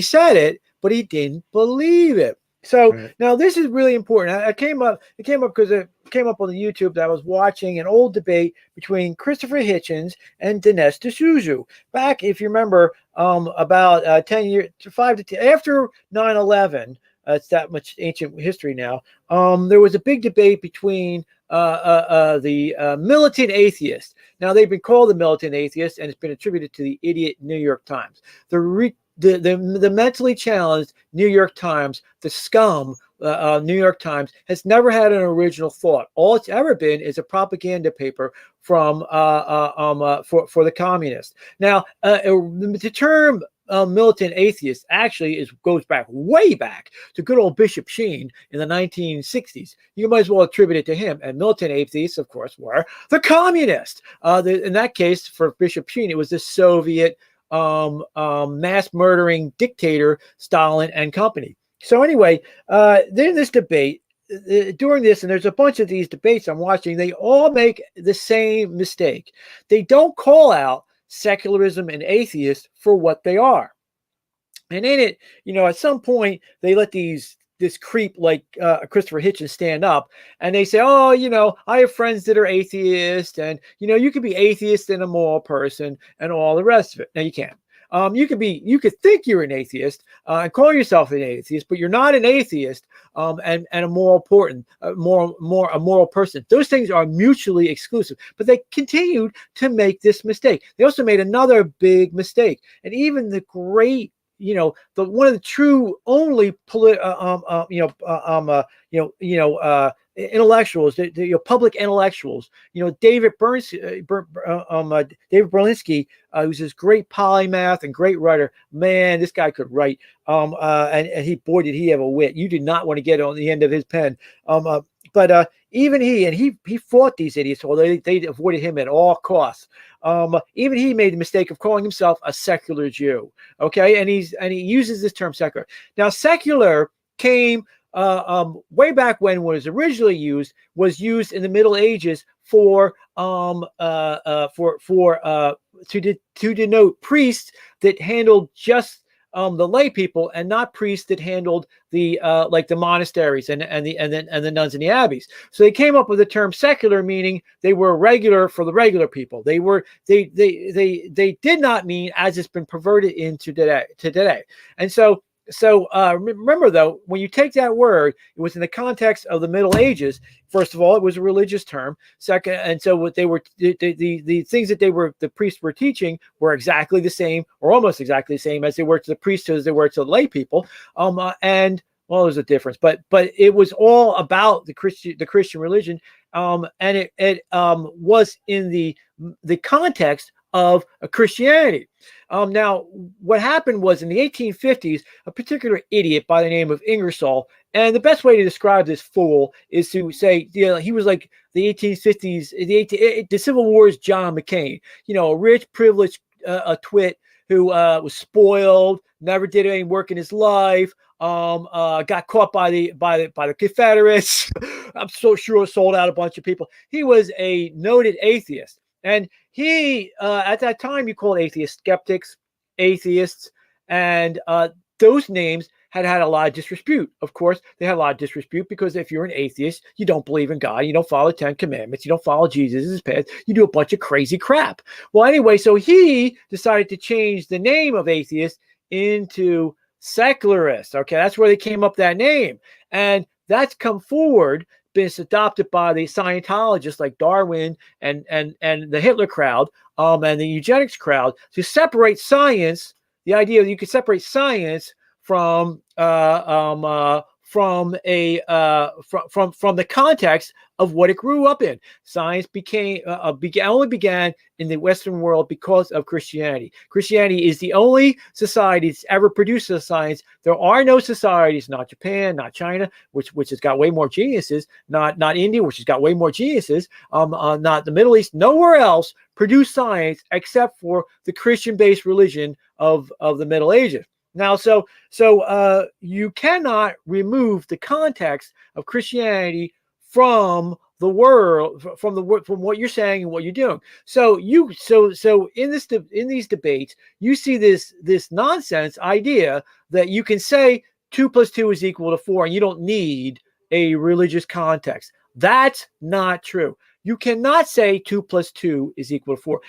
said it, but he didn't believe it. So Now this is really important. It came up because it came up on the YouTube that I was watching an old debate between Christopher Hitchens and Dinesh D'Souza. Back, if you remember, about 10 years, 5 to 10, after 9/11, it's that much ancient history now. There was a big debate between the militant atheists. Now they've been called the militant atheists, and it's been attributed to the idiot New York Times. The mentally challenged New York Times, the scum New York Times, has never had an original thought. All it's ever been is a propaganda paper from for the communists. Now, the term militant atheist actually goes way back to good old Bishop Sheen in the 1960s. You might as well attribute it to him. And militant atheists, of course, were the communists. In that case, for Bishop Sheen, it was the Soviet mass murdering dictator Stalin and company. So anyway, there's this debate during this, and there's a bunch of these debates I'm watching. They all make the same mistake. They don't call out secularism and atheists for what they are. And in it, at some point they let this creep like Christopher Hitchens stand up, and they say, oh, I have friends that are atheists, and you could be atheist and a moral person and all the rest of it. Now you can't. You could think you're an atheist and call yourself an atheist, but you're not an atheist and a moral person. Those things are mutually exclusive. But they continued to make this mistake. They also made another big mistake, and even the great, one of the true only intellectuals, public intellectuals, David Berlinski, who's this great polymath and great writer. Man, this guy could write. And did he have a wit. You did not want to get on the end of his pen. But even he fought these idiots, although they avoided him at all costs. Even he made the mistake of calling himself a secular Jew. Okay, and he uses this term secular. Now, secular came way back when was originally used in the Middle Ages to denote priests that handled just the lay people and not priests that handled the like the monasteries and the nuns and the abbeys. So they came up with the term secular, meaning they were regular for the regular people. They did not mean as it's been perverted into today. And so remember, though, when you take that word, it was in the context of the Middle Ages. First of all, it was a religious term. Second, and so what they were, the things that the priests were teaching were exactly the same, or almost exactly the same as they were to the priests as they were to the lay people. And well, there's a difference, but it was all about the Christian religion, and it was in the context of a Christianity. Now, what happened was in the 1850s, a particular idiot by the name of Ingersoll, and the best way to describe this fool is to say, he was like the 1850s, the Civil War's John McCain, a rich, privileged a twit who was spoiled, never did any work in his life, got caught by the Confederates. I'm so sure sold out a bunch of people. He was a noted atheist. And he, at that time, you called atheists skeptics, atheists, and those names had a lot of disrepute. Of course, they had a lot of disrepute because if you're an atheist, you don't believe in God, you don't follow the 10 Commandments, you don't follow Jesus' path, you do a bunch of crazy crap. Well, anyway, so he decided to change the name of atheist into secularist. Okay, that's where they came up with that name. And that's come forward, been adopted by the Scientologists like Darwin and the Hitler crowd and the eugenics crowd to separate science. The idea that you could separate science from the context of what it grew up in. Science only began in the Western world because of Christianity. Christianity is the only society that's ever produced a science. There are no societies, not Japan, not China, which has got way more geniuses, not India, which has got way more geniuses, not the Middle East, nowhere else produced science except for the Christian-based religion of the Middle Ages. Now, so you cannot remove the context of Christianity from the world, from what you're saying and what you're doing. So in these debates, you see this nonsense idea that you can say 2 + 2 is equal to 4, and you don't need a religious context. That's not true. You cannot say 2 + 2 is equal to 4.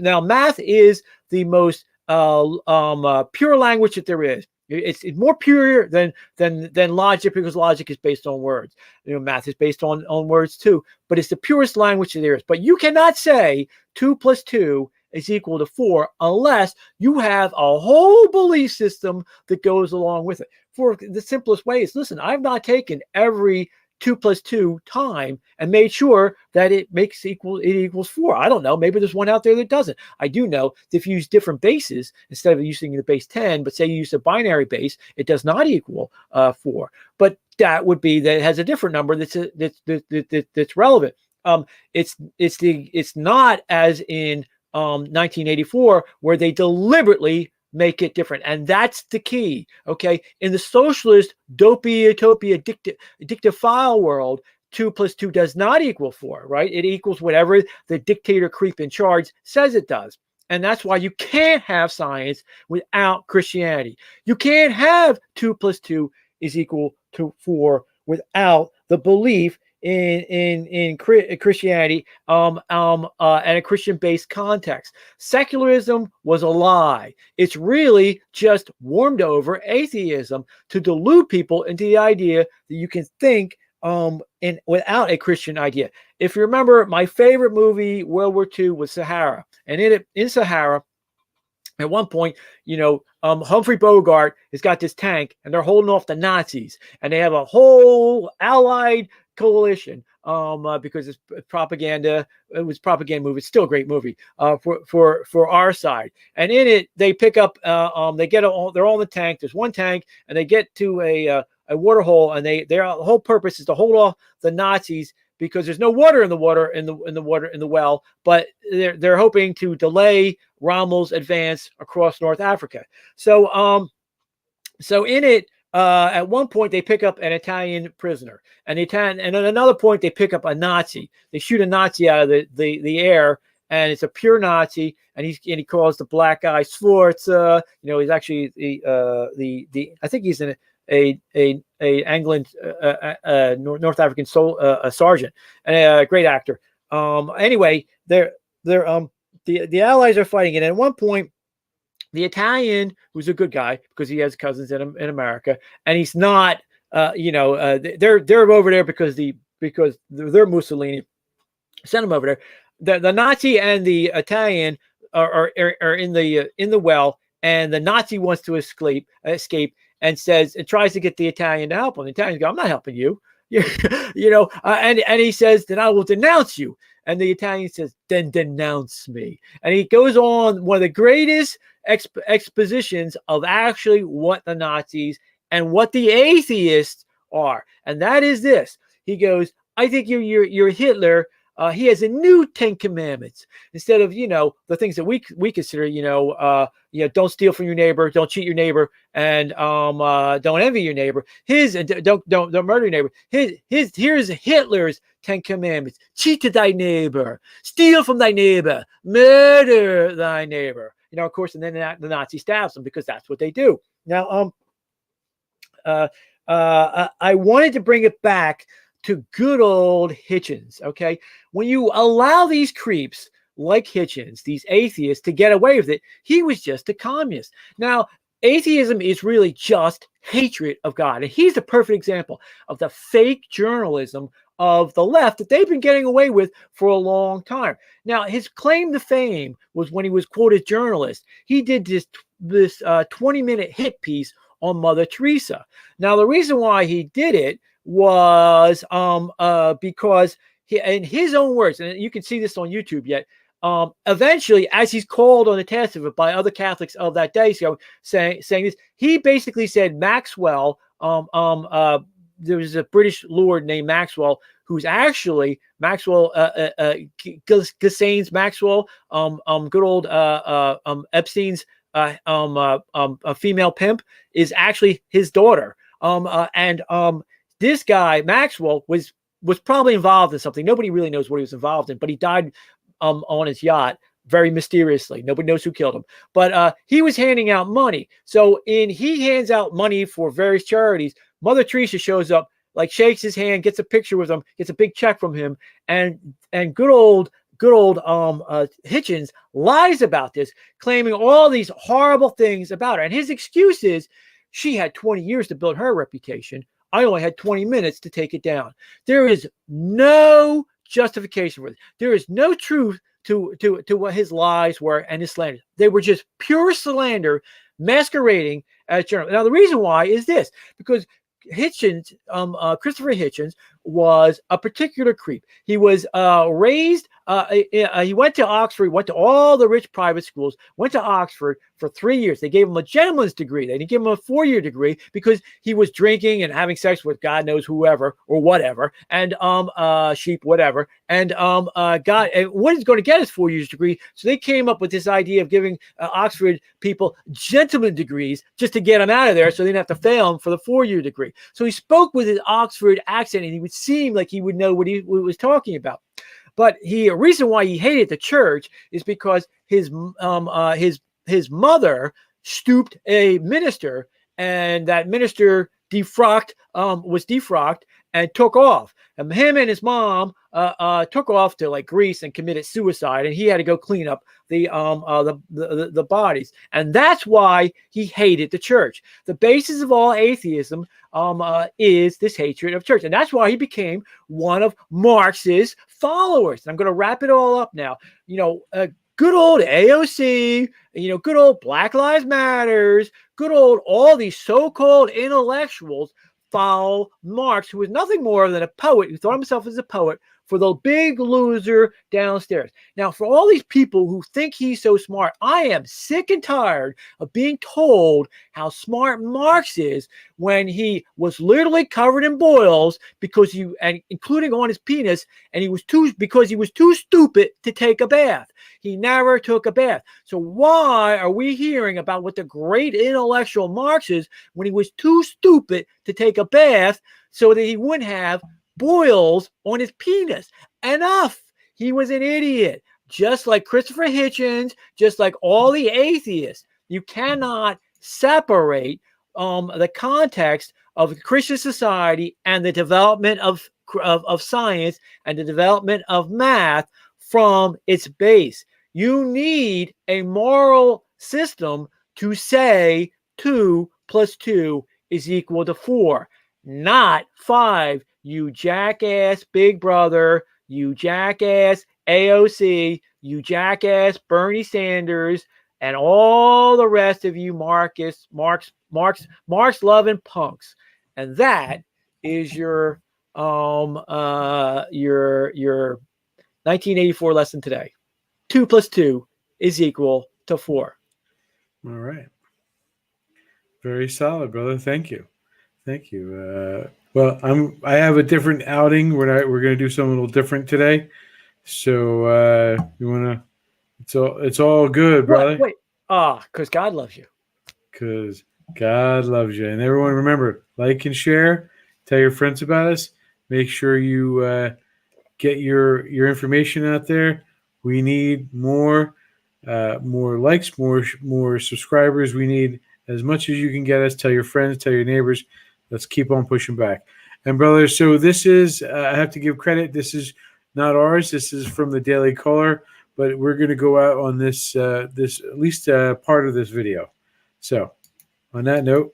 Now math is the most pure language that there is. It's more pure than logic, because logic is based on words. Math is based on words too, but it's the purest language that there is. But you cannot say 2 + 2 is equal to 4 unless you have a whole belief system that goes along with it. For the simplest way is, listen, I've not taken every 2 + 2 time and made sure that it equals 4. I don't know. Maybe there's one out there that doesn't. I do know that if you use different bases, instead of using the base 10, but say you use a binary base, it does not equal 4. But that would be that it has a different number that's relevant. It's not as in 1984 where they deliberately make it different. And that's the key. Okay. In the socialist, dopey, utopia, addictive file world, 2 + 2 does not equal 4, right? It equals whatever the dictator creep in charge says it does. And that's why you can't have science without Christianity. You can't have 2 + 2 is equal to 4 without the belief in Christianity and a Christian-based context. Secularism was a lie. It's really just warmed over atheism to delude people into the idea that you can think without a Christian idea. If you remember, my favorite movie, World War II, was Sahara. And in Sahara, at one point, Humphrey Bogart has got this tank, and they're holding off the Nazis, and they have a whole allied coalition because it's propaganda. It was propaganda movie. It's still a great movie for our side. And in it, they pick up. They're all in the tank. There's one tank, and they get to a water hole, and their whole purpose is to hold off the Nazis, because there's no water in the well, but they're hoping to delay Rommel's advance across North Africa. So in it, at one point they pick up an Italian prisoner, and at another point they pick up a Nazi. They shoot a Nazi out of the air, and it's a pure Nazi, and he calls the black guy Sforza. He's actually the I think he's a Anglo North African sergeant, and a great actor. Anyway, the Allies are fighting it. And at one point, the Italian, who's a good guy because he has cousins in America, and he's not, they're over there because they're Mussolini. Send them over there. The Nazi and the Italian are in the well, and the Nazi wants to escape and tries to get the Italian to help him. The Italians go, "I'm not helping you." And he says, "Then I will denounce you." And the Italian says, "Then denounce me." And he goes on one of the greatest expositions of actually what the Nazis and what the atheists are. And that is this. He goes, "I think you're Hitler. He has a new 10 commandments instead of, the things that we consider, don't steal from your neighbor, don't cheat your neighbor, and don't envy your neighbor. Don't murder your neighbor. Here's Hitler's 10 commandments: cheat to thy neighbor, steal from thy neighbor, murder thy neighbor." Of course, and then the Nazi stabs them because that's what they do. Now, I wanted to bring it back to good old Hitchens. Okay, when you allow these creeps like Hitchens, these atheists, to get away with it, he was just a communist. Now, atheism is really just hatred of God, and he's the perfect example of the fake journalism of the left that they've been getting away with for a long time. Now, his claim to fame was when he was quoted journalist. He did this 20-minute hit piece on Mother Teresa. Now, the reason why he did it was because in his own words, and you can see this on YouTube yet, eventually, as he's called on the testament by other Catholics of that day, saying this, he basically said Maxwell, there was a British lord named Maxwell, who's actually Maxwell, Ghislaine's Maxwell, good old Epstein's a female pimp, is actually his daughter. This guy, Maxwell, was probably involved in something. Nobody really knows what he was involved in, but he died on his yacht very mysteriously. Nobody knows who killed him. But he was handing out money. So he hands out money for various charities. Mother Teresa shows up, like shakes his hand, gets a picture with him, gets a big check from him, and good old Hitchens lies about this, claiming all these horrible things about her. And his excuse is, she had 20 years to build her reputation. I only had 20 minutes to take it down. There is no justification for it. There is no truth to what his lies were and his slander. They were just pure slander masquerading as journalism. Now, the reason why is this, because Hitchens, Christopher Hitchens, was a particular creep. He was raised, he went to Oxford, went to all the rich private schools, went to Oxford for 3 years. They gave him a gentleman's degree. They didn't give him a 4-year degree because he was drinking and having sex with God knows whoever or whatever, and sheep, whatever. And what is going to get his 4 years degree? So they came up with this idea of giving Oxford people gentleman degrees just to get them out of there so they didn't have to fail him for the 4-year degree. So he spoke with his Oxford accent, and he would seem like he would know what he was talking about. But a reason why he hated the church is because his mother stooped a minister, and that minister was defrocked and took off. And him and his mom took off to like Greece and committed suicide, and he had to go clean up the bodies. And that's why he hated the church. The basis of all atheism is this hatred of church, and that's why he became one of Marx's followers. And I'm going to wrap it all up now. Good old AOC, good old Black Lives Matters, good old all these so-called intellectuals follow Marx, who was nothing more than a poet, who thought himself as a poet for the big loser downstairs. Now, for all these people who think he's so smart, I am sick and tired of being told how smart Marx is when he was literally covered in boils including on his penis, and because he was too stupid to take a bath. He never took a bath. So why are we hearing about what the great intellectual Marx is when he was too stupid to take a bath so that he wouldn't have boils on his penis? Enough. He was an idiot. just like Christopher Hitchens, just like all the atheists, you cannot separate the context of Christian society and the development of science and the development of math from its base. You need a moral system to say 2 + 2 is equal to 4, not 5. You jackass Big Brother, you jackass AOC, you jackass Bernie Sanders, and all the rest of you Marx loving punks. And that is your 1984 lesson today. 2 + 2 is equal to 4. All right. Very solid, brother. Thank you. Well, I have a different outing. We're going to do something a little different today. So you want to? It's all good, brother. Wait. Because God loves you. Because God loves you. And everyone, remember, like and share. Tell your friends about us. Make sure you get your information out there. We need more likes, more subscribers. We need as much as you can get us. Tell your friends, tell your neighbors. Let's keep on pushing back. And brothers, so this is, I have to give credit. This is not ours. This is from the Daily Caller, but we're going to go out on this at least part of this video. So on that note.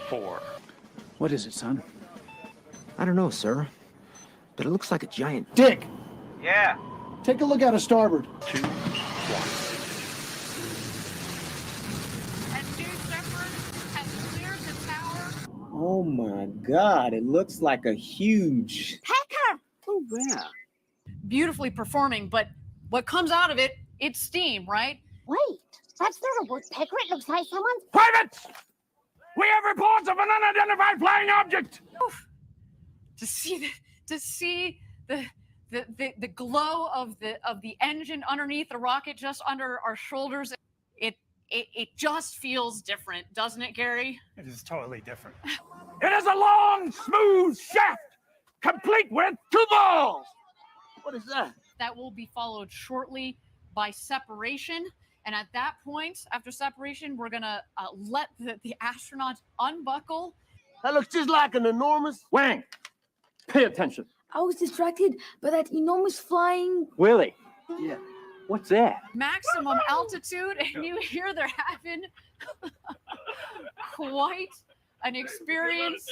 4. What is it, son? I don't know, sir. But it looks like a giant dick. Yeah. Take a look out of starboard. 2, 1. Oh my God, it looks like a huge pecker. Oh, yeah. Beautifully performing, but what comes out of it, it's steam, right? Wait, that's not a woodpecker. It looks like someone's... Privates! We have reports of an unidentified flying object! Oof. To see the glow of the engine underneath the rocket just under our shoulders, it just feels different, doesn't it, Gary? It is totally different. It is a long, smooth shaft, complete with 2 balls! What is that? That will be followed shortly by separation. And at that point, after separation, we're going to let the astronauts unbuckle. That looks just like an enormous... Wang, pay attention. I was distracted by that enormous flying... Willie. Yeah. What's that? Maximum altitude, and you hear they're having quite an experience.